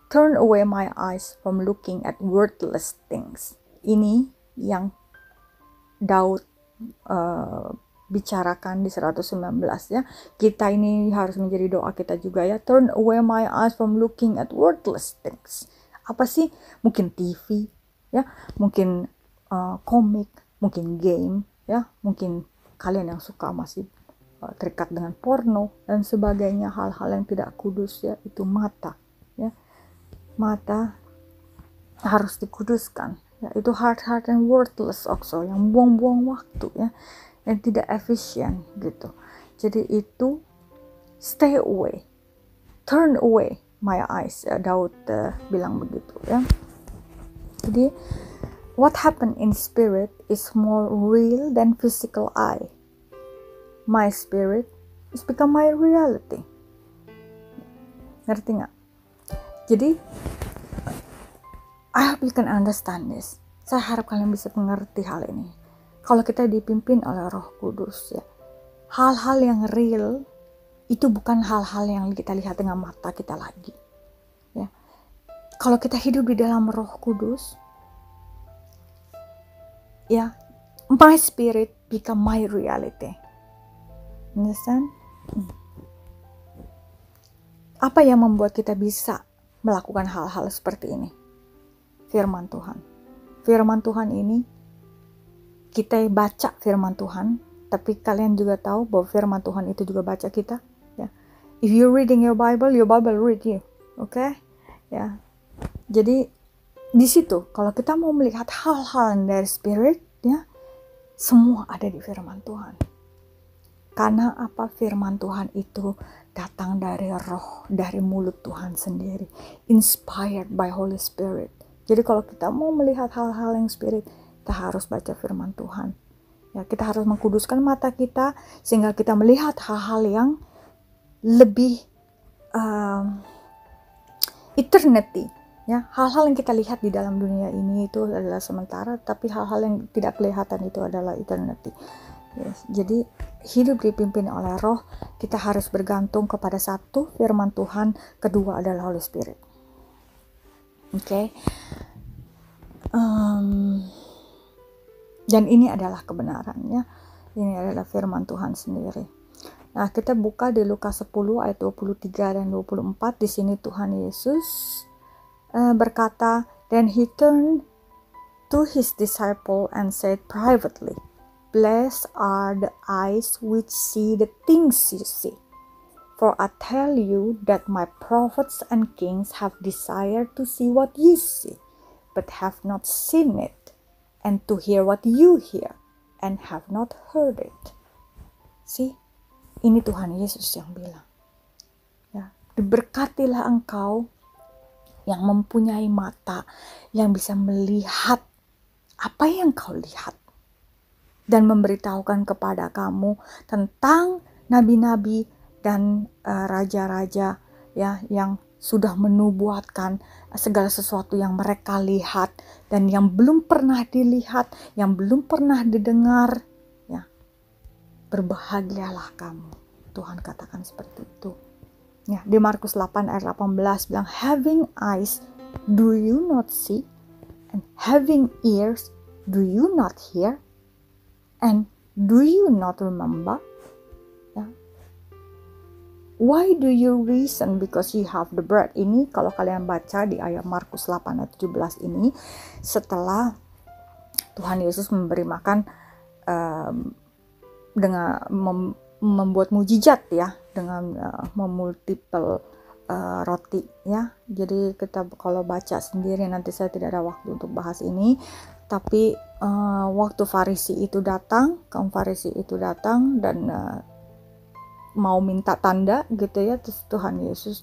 S1: Turn away my eyes from looking at worthless things. Ini yang Daud bicarakan di 119 ya. Kita ini harus menjadi doa kita juga ya. Turn away my eyes from looking at worthless things. Apa sih? Mungkin TV ya, mungkin komik, mungkin game ya, mungkin kalian yang suka masih terikat dengan porno dan sebagainya, hal-hal yang tidak kudus ya. Itu mata ya. Mata harus dikuduskan ya. Itu heart and worthless also, yang buang-buang waktu ya, yang tidak efisien gitu. Jadi itu stay away, turn away my eyes ya, Daud bilang begitu ya. Jadi what happened in spirit is more real than physical eye. My spirit is become my reality. Ngerti nggak? Jadi I hope you can understand this. Saya harap kalian bisa mengerti hal ini. Kalau kita dipimpin oleh Roh Kudus ya, hal-hal yang real itu bukan hal-hal yang kita lihat dengan mata kita lagi. Ya, kalau kita hidup di dalam Roh Kudus, ya, my spirit become my reality. Understand? Apa yang membuat kita bisa melakukan hal-hal seperti ini? Firman Tuhan. Firman Tuhan ini, kita baca firman Tuhan, tapi kalian juga tahu bahwa firman Tuhan itu juga baca kita. Ya. If you're reading your Bible read you. Oke? Okay? Ya. Jadi di situ kalau kita mau melihat hal-hal dari spirit, ya, semua ada di firman Tuhan. Karena apa? Firman Tuhan itu datang dari roh, dari mulut Tuhan sendiri, inspired by Holy Spirit. Jadi kalau kita mau melihat hal-hal yang spirit, kita harus baca firman Tuhan. Ya, kita harus mengkuduskan mata kita sehingga kita melihat hal-hal yang lebih eternity. Ya, hal-hal yang kita lihat di dalam dunia ini itu adalah sementara, tapi hal-hal yang tidak kelihatan itu adalah eternity. Yes. Jadi hidup dipimpin oleh Roh, kita harus bergantung kepada satu, firman Tuhan, kedua adalah Holy Spirit. Oke. Dan ini adalah kebenarannya. Ini adalah firman Tuhan sendiri. Nah, kita buka di Lukas 10 ayat 23 dan 24. Di sini Tuhan Yesus berkata, "Then he turned to his disciple and said privately, Blessed are the eyes which see the things you see. For I tell you that my prophets and kings have desired to see what you see, but have not seen it, and to hear what you hear, and have not heard it." See, ini Tuhan Yesus yang bilang. Ya, diberkatilah engkau yang mempunyai mata, yang bisa melihat apa yang kau lihat, dan memberitahukan kepada kamu tentang nabi-nabi dan raja-raja ya, yang sudah menubuatkan segala sesuatu yang mereka lihat dan yang belum pernah dilihat, yang belum pernah didengar ya. Berbahagialah kamu. Tuhan katakan seperti itu. Ya, di Markus 8 ayat 18 bilang, "Having eyes, do you not see? And having ears, do you not hear? And do you not remember?" Ya. "Why do you reason because you have the bread?" Ini kalau kalian baca di ayat Markus 8 ayat 17 ini, setelah Tuhan Yesus memberi makan dengan membuat mujizat ya, dengan memultiple roti ya. Jadi kita kalau baca sendiri, nanti saya tidak ada waktu untuk bahas ini, tapi waktu Farisi itu datang, kaum Farisi itu datang dan mau minta tanda gitu ya, terus Tuhan Yesus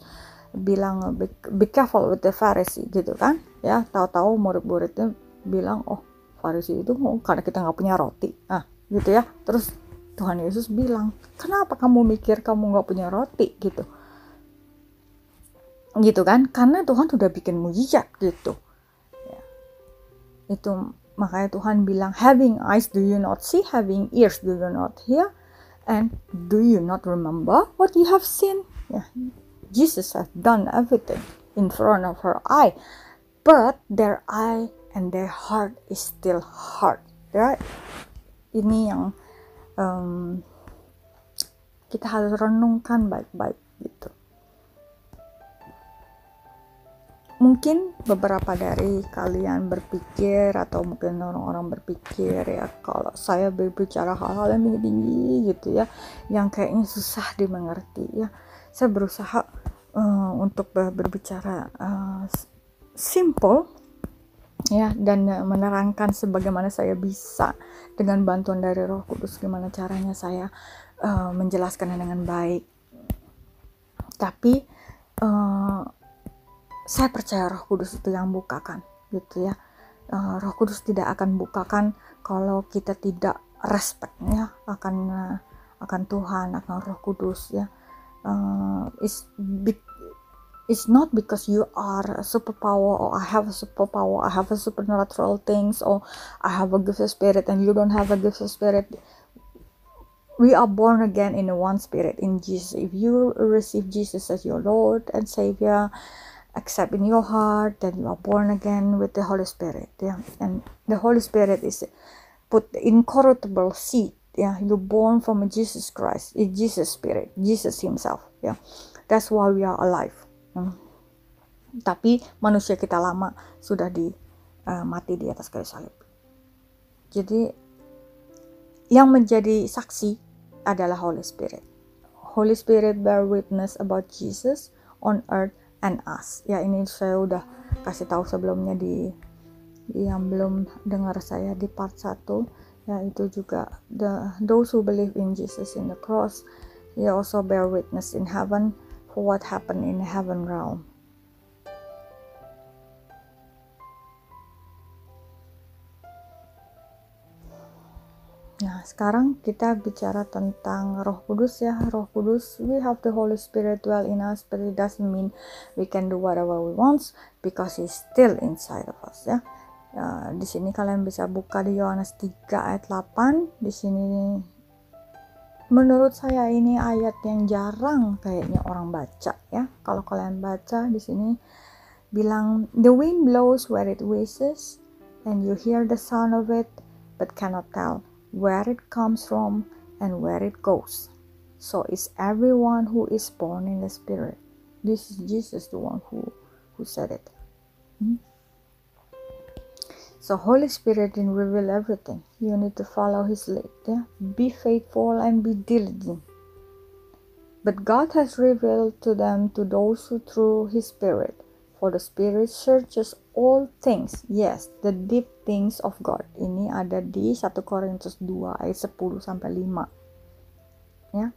S1: bilang be careful with the Pharisee gitu kan ya. Tahu-tahu murid-muridnya bilang, "Oh, Farisi itu mau karena kita nggak punya roti," gitu ya. Terus Tuhan Yesus bilang, "Kenapa kamu mikir kamu nggak punya roti?" gitu kan, karena Tuhan sudah bikin mujizat gitu ya. Itu makanya Tuhan bilang, "Having eyes do you not see, having ears do you not hear, and do you not remember what you have seen?" Ya, Jesus has done everything in front of her eye, but their eye and their heart is still hard, right? Ini yang kita harus renungkan baik-baik gitu. Mungkin beberapa dari kalian berpikir, atau mungkin orang-orang berpikir ya, kalau saya berbicara hal-hal yang tinggi gitu ya, yang kayaknya susah dimengerti ya, saya berusaha untuk berbicara simple ya, dan menerangkan sebagaimana saya bisa dengan bantuan dari Roh Kudus, gimana caranya saya menjelaskannya dengan baik. Tapi saya percaya Roh Kudus itu yang bukakan gitu ya. Roh Kudus tidak akan bukakan kalau kita tidak respect ya akan Tuhan, akan Roh Kudus ya. It's not because you are a superpower, or I have a superpower, I have a supernatural things, or I have a gift of spirit and you don't have a gift of spirit. We are born again in one spirit, in Jesus. If you receive Jesus as your Lord and Savior, accept in your heart, then you are born again with the Holy Spirit. Yeah, and the Holy Spirit is put the incorruptible seed. Yeah, you're born from Jesus Christ, Jesus Spirit, Jesus Himself. Yeah, that's why we are alive. Tapi manusia kita lama sudah mati di atas kayu salib. Jadi yang menjadi saksi adalah Holy Spirit. Holy Spirit bear witness about Jesus on earth and us. Ya, ini saya udah kasih tahu sebelumnya yang belum dengar saya di part 1. Ya, itu juga those who believe in Jesus in the cross, they also bear witness in heaven for what happened in the heaven realm. Nah, sekarang kita bicara tentang Roh Kudus ya. Roh Kudus, we have the Holy Spirit dwell in us, but it doesn't mean we can do whatever we want because He's still inside of us ya. Di sini kalian bisa buka di Yohanes 3 ayat 8. Di sini menurut saya ini ayat yang jarang kayaknya orang baca ya. Kalau kalian baca di sini bilang, the wind blows where it wishes and you hear the sound of it but cannot tell where it comes from and where it goes. So is everyone who is born in the Spirit. This is Jesus, the one who said it. So Holy Spirit didn't reveal everything. You need to follow His lead. Yeah? Be faithful and be diligent. But God has revealed to them to those who through His Spirit. For the Spirit searches all things, yes, the deep things of God. Ini ada di 1 Korintus 2 ayat 10 sampai 5. Ya.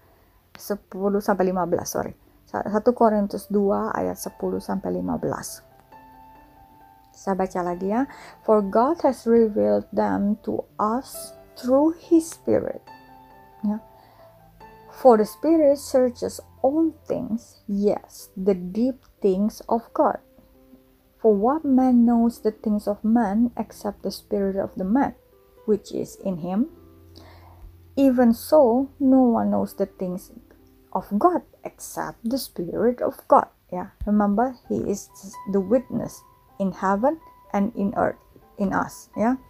S1: 10 sampai 15, sorry. 1 Korintus 2 ayat 10 sampai 15. Saya baca lagi ya. For God has revealed them to us through His Spirit. Ya. For the Spirit searches all things, yes, the deep things of God. For what man knows the things of man except the spirit of the man, which is in him? Even so, no one knows the things of God except the Spirit of God. Yeah, remember, He is the witness in heaven and in earth, in us. Yeah.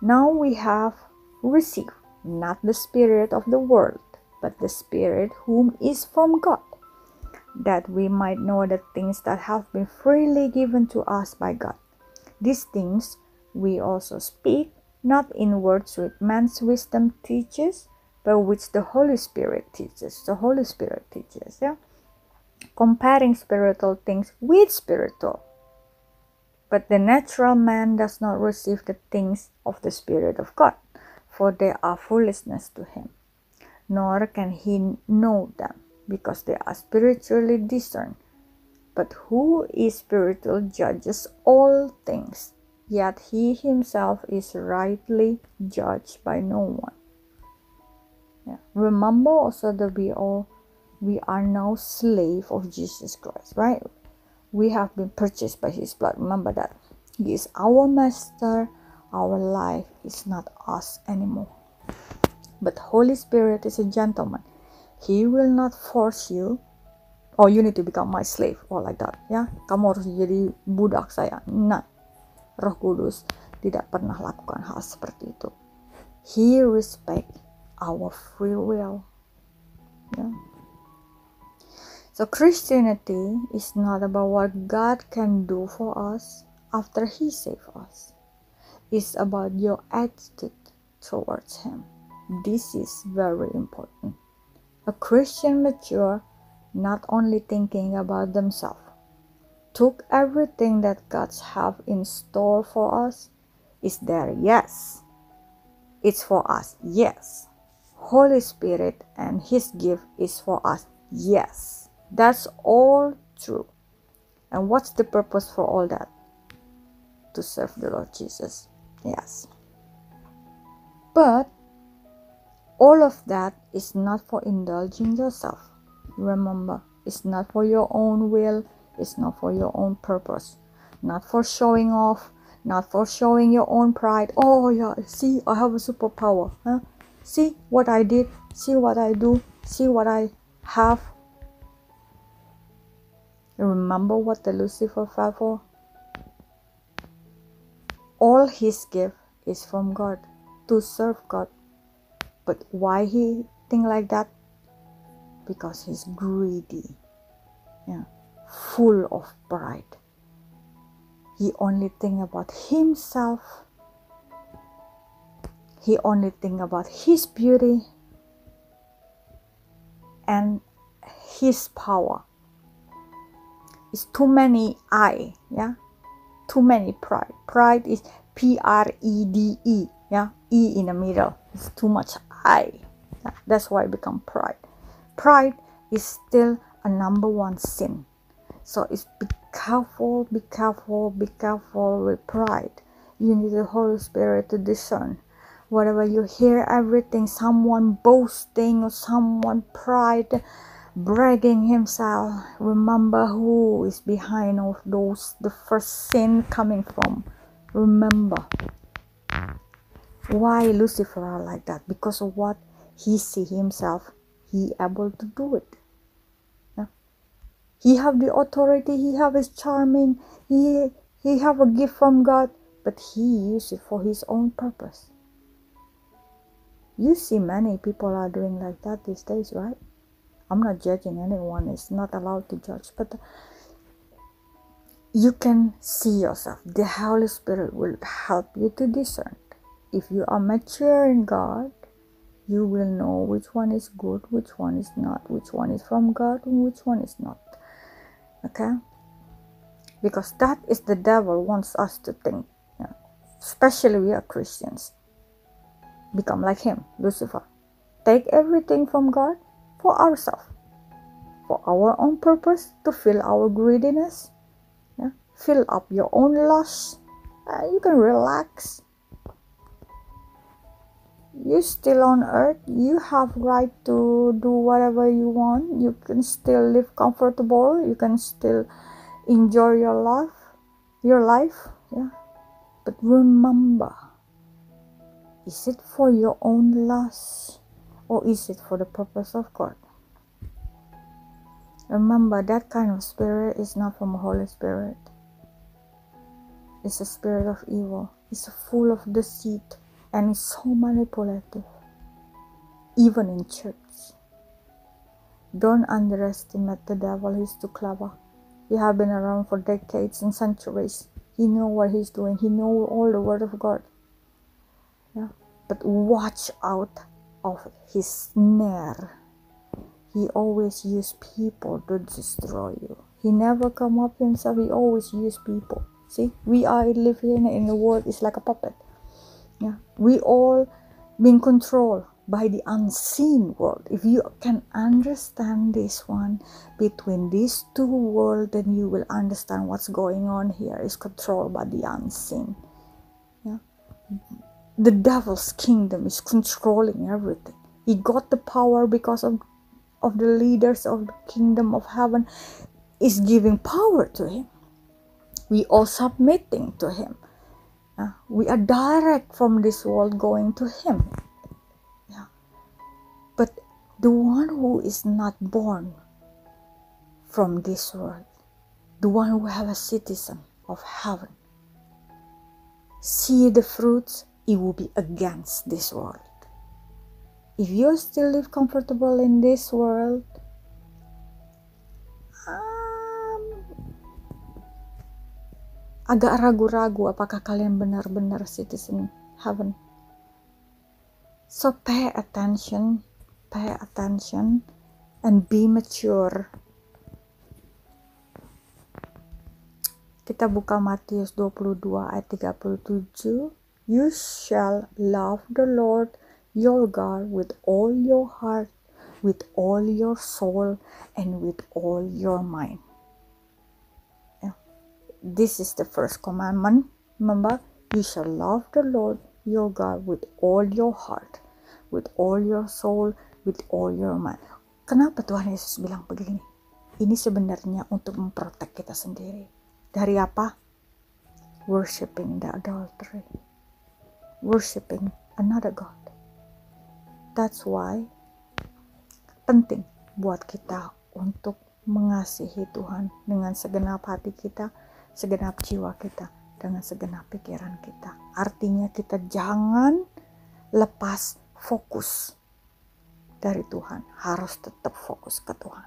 S1: Now we have received not the spirit of the world, but the Spirit whom is from God, that we might know the things that have been freely given to us by God. These things we also speak, not in words which man's wisdom teaches, but which the Holy Spirit teaches. The Holy Spirit teaches, yeah? Comparing spiritual things with spiritual. But the natural man does not receive the things of the Spirit of God, for they are foolishness to him, nor can he know them, because they are spiritually discerned. But who is spiritual judges all things, yet he himself is rightly judged by no one. Yeah. Remember also that we are now slave of Jesus Christ, right? We have been purchased by His blood. Remember that. He is our master. Our life is not us anymore. But Holy Spirit is a gentleman. He will not force you, oh you need to become my slave, or like that, ya. Kamu harus jadi budak saya. Nah, Roh Kudus tidak pernah lakukan hal seperti itu. He respect our free will. Yeah. So Christianity is not about what God can do for us after He saved us. It's about your attitude towards Him. This is very important. A Christian mature, not only thinking about themselves, took everything that God have in store for us. Is there? Yes. It's for us. Yes. Holy Spirit and His gift is for us. Yes. That's all true. And what's the purpose for all that? To serve the Lord Jesus. Yes. But all of that is not for indulging yourself. Remember, it's not for your own will. It's not for your own purpose. Not for showing off. Not for showing your own pride. Oh yeah, see, I have a superpower. Huh? See what I did. See what I do. See what I have. Remember what the Lucifer fell for? All his gift is from God, to serve God. But why he think like that? Because he's greedy, yeah, full of pride. He only think about himself. He only think about his beauty and his power. It's too many I, yeah, too many pride. Pride is Prede, yeah, E in the middle. It's too much I. Yeah, that's why it become pride. Pride is still a number one sin. So it's be careful, be careful, be careful with pride. You need the Holy Spirit to discern. Whatever you hear, everything, someone boasting or someone pride, bragging himself, remember who is behind of those, the first sin coming from. Remember why Lucifer are like that, because of what he see himself, he able to do it. Yeah. He have the authority, he have his charming, he have a gift from God, but he use it for his own purpose. You see many people are doing like that these days, right? I'm not judging anyone, it's not allowed to judge, but you can see yourself. The Holy Spirit will help you to discern. If you are mature in God, you will know which one is good, which one is not, which one is from God, and which one is not. Okay? Because that is the devil wants us to think. Yeah. Especially we are Christians. Become like him, Lucifer. Take everything from God for ourselves. For our own purpose, to fill our greediness. Yeah? Fill up your own lust. You can relax. You're still on earth. You have right to do whatever you want. You can still live comfortable. You can still enjoy your life. Yeah. But remember, is it for your own lust or is it for the purpose of God? Remember, that kind of spirit is not from the Holy Spirit. It's a spirit of evil. It's full of deceit and it's so manipulative. Even in church. Don't underestimate the devil. He's too clever. He has been around for decades and centuries. He knows what he's doing. He knows all the word of God. Yeah. But watch out of his snare. He always use people to destroy you. He never come up himself. He always use people. See, we are living in the world. It's like a puppet. Yeah, we all being controlled by the unseen world. If you can understand this one between these two worlds, then you will understand what's going on here. Is controlled by the unseen. Yeah, the devil's kingdom is controlling everything. He got the power because of the leaders of the kingdom of heaven is giving power to him. We all submitting to him. We are direct from this world going to him. Yeah. But the one who is not born from this world, the one who have a citizen of heaven, see the fruits, it will be against this world. If you still live comfortable in this world, agak ragu-ragu apakah kalian benar-benar citizen heaven. So pay attention and be mature. Kita buka Matius 22 ayat 37. You shall love the Lord your God with all your heart, with all your soul, and with all your mind. This is the first commandment. Remember, you shall love the Lord your God with all your heart, with all your soul, with all your mind. Kenapa Tuhan Yesus bilang begini? Ini sebenarnya untuk memprotek kita sendiri. Dari apa? Worshipping the adultery. Worshipping another God. That's why penting buat kita untuk mengasihi Tuhan dengan segenap hati kita, segenap jiwa kita, dengan segenap pikiran kita. Artinya kita jangan lepas fokus dari Tuhan. Harus tetap fokus ke Tuhan.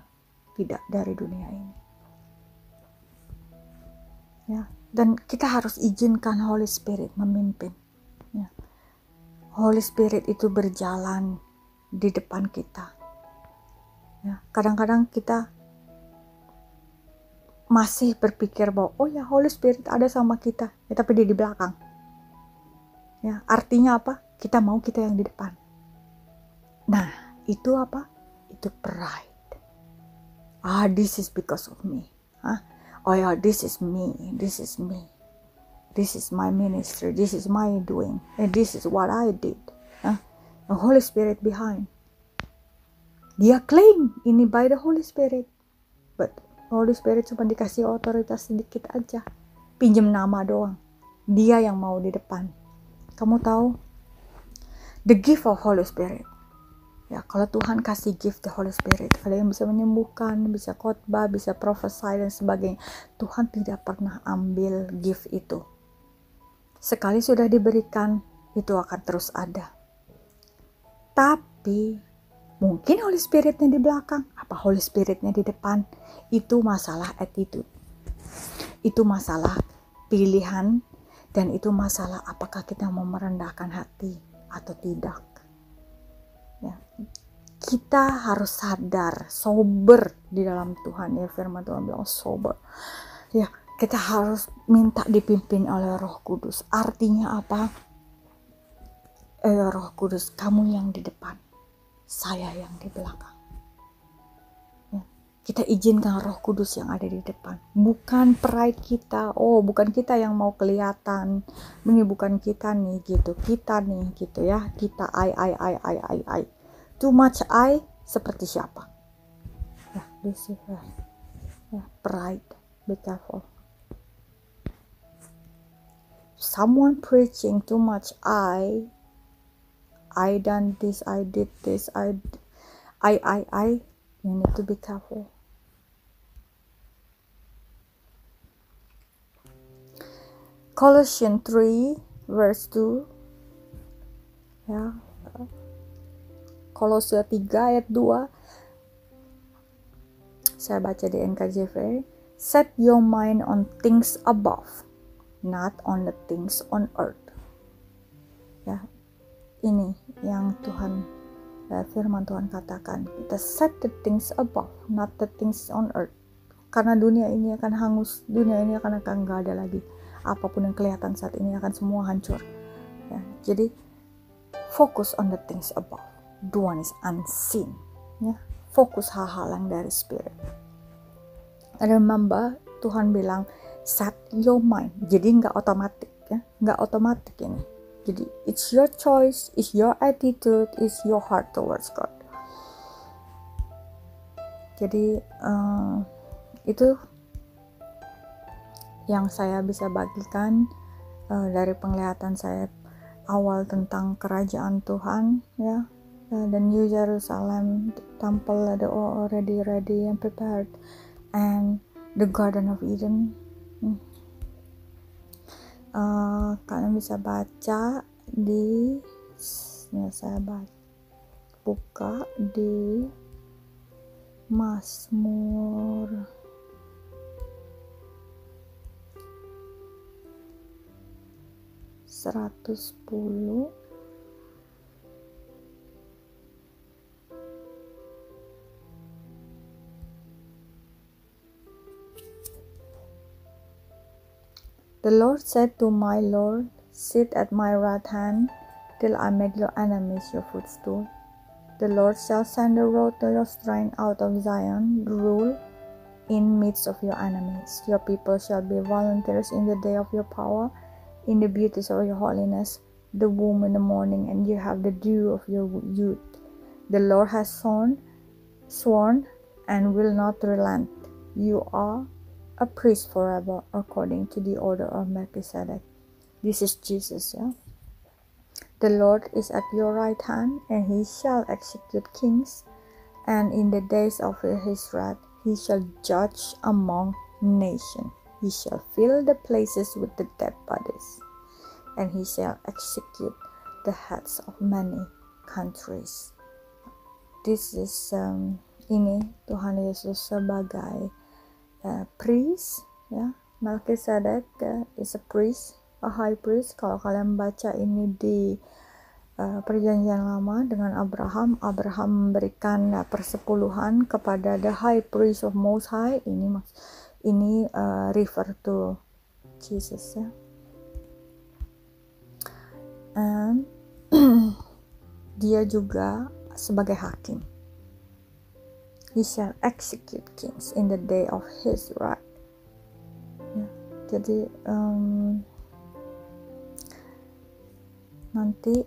S1: Tidak dari dunia ini. Ya, dan kita harus izinkan Holy Spirit memimpin. Ya. Holy Spirit itu berjalan di depan kita. Ya, kadang-kadang kita masih berpikir bahwa oh ya Holy Spirit ada sama kita, ya, tapi dia di belakang. Ya, artinya apa? Kita mau kita yang di depan. Nah, itu apa? Itu pride. This is because of me. Oh yeah, this is me. This is my ministry. This is my doing. And this is what I did. The Holy Spirit behind. Dia claim ini by the Holy Spirit. But Holy Spirit cuma dikasih otoritas sedikit aja. Pinjam nama doang. Dia yang mau di depan. Kamu tahu? The gift of Holy Spirit. Ya, kalau Tuhan kasih gift the Holy Spirit, ada yang bisa menyembuhkan, bisa khotbah, bisa prophesy dan sebagainya. Tuhan tidak pernah ambil gift itu. Sekali sudah diberikan, itu akan terus ada. Tapi mungkin Holy Spiritnya di belakang, apa Holy Spiritnya di depan, itu masalah attitude. Itu masalah pilihan, dan itu masalah apakah kita mau merendahkan hati atau tidak. Ya. Kita harus sadar, sober di dalam Tuhan. Ya, firman Tuhan bilang sober. Ya, kita harus minta dipimpin oleh Roh Kudus. Artinya apa? Roh Kudus, kamu yang di depan, saya yang di belakang. Ya. Kita izinkan Roh Kudus yang ada di depan. Bukan pride kita. Bukan kita yang mau kelihatan. Ini bukan kita nih gitu. Kita nih gitu ya. Kita I. Too much I seperti siapa? Ya, this is pride. Be careful. Someone preaching too much I done this, I did this, I. You need to be careful. Colossians 3 verse 2. Ya. Kolose 3 ayat 2. Saya baca di NKJV. Set your mind on things above, not on the things on earth. Ya, ini yang Tuhan, firman Tuhan katakan. Kita set the things above, not the things on earth. Karena dunia ini akan hangus, dunia ini akan gak ada lagi. Apapun yang kelihatan saat ini akan semua hancur. Ya, jadi fokus on the things above. The one is unseen. Ya, fokus hal-hal yang dari spirit. Remember, Tuhan bilang set your mind. Jadi nggak otomatis, ya, nggak otomatis ini. Jadi it's your choice, it's your attitude, it's your heart towards God. Jadi itu yang saya bisa bagikan dari penglihatan saya awal tentang kerajaan Tuhan, ya. The New Jerusalem, the temple already ready and prepared, and the Garden of Eden. Kalian bisa baca di, ya saya buka di Mazmur 110 The Lord said to my Lord, sit at my right hand till I make your enemies your footstool. The Lord shall send the road to your strength out of Zion, rule in midst of your enemies. Your people shall be volunteers in the day of your power, in the beauties of your holiness, the womb in the morning, and you have the dew of your youth. The Lord has sworn and will not relent. You are a priest forever, according to the order of Melchizedek. This is Jesus, yeah. The Lord is at your right hand, and he shall execute kings, and in the days of his wrath he shall judge among nations. He shall fill the places with the dead bodies, and he shall execute the heads of many countries. This is ini Tuhan Yesus sebagai priest, ya. Melchizedek is a priest, a high priest. Kalau kalian baca ini di perjanjian lama dengan Abraham memberikan persepuluhan kepada the high priest of most high. Ini refer to Jesus, ya. And dia juga sebagai hakim. He shall execute kings in the day of his wrath. Ya, jadi nanti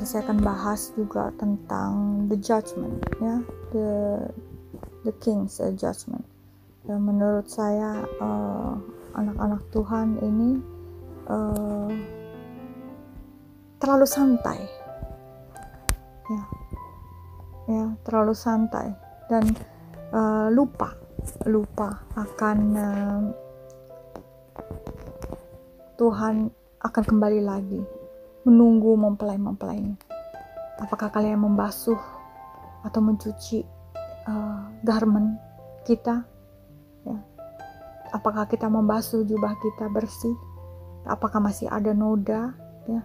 S1: saya akan bahas juga tentang the judgment, ya, the king's judgment. Dan menurut saya anak-anak Tuhan ini terlalu santai, ya terlalu santai dan lupa akan Tuhan akan kembali lagi, menunggu mempelai-mempelainya. Apakah kalian membasuh atau mencuci garment kita, ya? Apakah kita membasuh jubah kita bersih? Apakah masih ada noda, ya?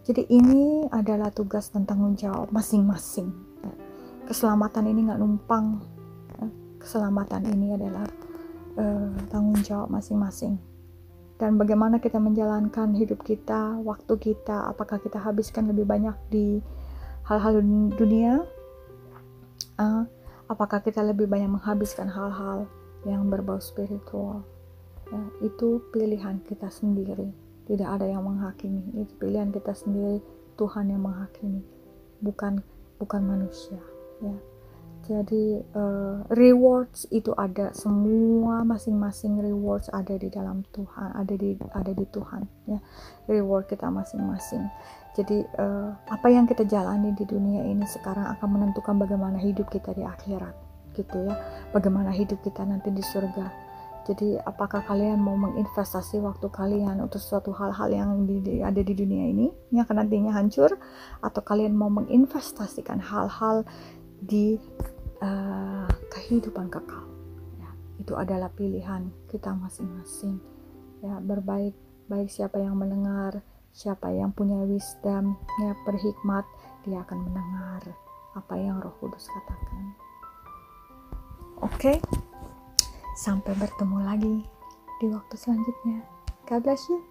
S1: Jadi ini adalah tugas dan tanggung jawab masing-masing. Keselamatan ini nggak numpang. Keselamatan ini adalah tanggung jawab masing-masing. Dan bagaimana kita menjalankan hidup kita, waktu kita, apakah kita habiskan lebih banyak di hal-hal dunia? Apakah kita lebih banyak menghabiskan hal-hal yang berbau spiritual? Ya, itu pilihan kita sendiri. Tidak ada yang menghakimi. Itu pilihan kita sendiri. Tuhan yang menghakimi, bukan manusia. Ya, jadi rewards itu ada semua, masing-masing rewards ada di dalam Tuhan, ada di Tuhan, ya, reward kita masing-masing. Jadi apa yang kita jalani di dunia ini sekarang akan menentukan bagaimana hidup kita di akhirat, gitu ya, bagaimana hidup kita nanti di surga. Jadi apakah kalian mau menginvestasi waktu kalian untuk suatu hal-hal yang ada di dunia ini yang akan nantinya hancur, atau kalian mau menginvestasikan hal-hal di kehidupan kekal, ya, itu adalah pilihan kita masing-masing, ya. Baik siapa yang mendengar, siapa yang punya wisdom, ya, berhikmat, dia akan mendengar apa yang Roh Kudus katakan. Oke, sampai bertemu lagi di waktu selanjutnya. God bless you.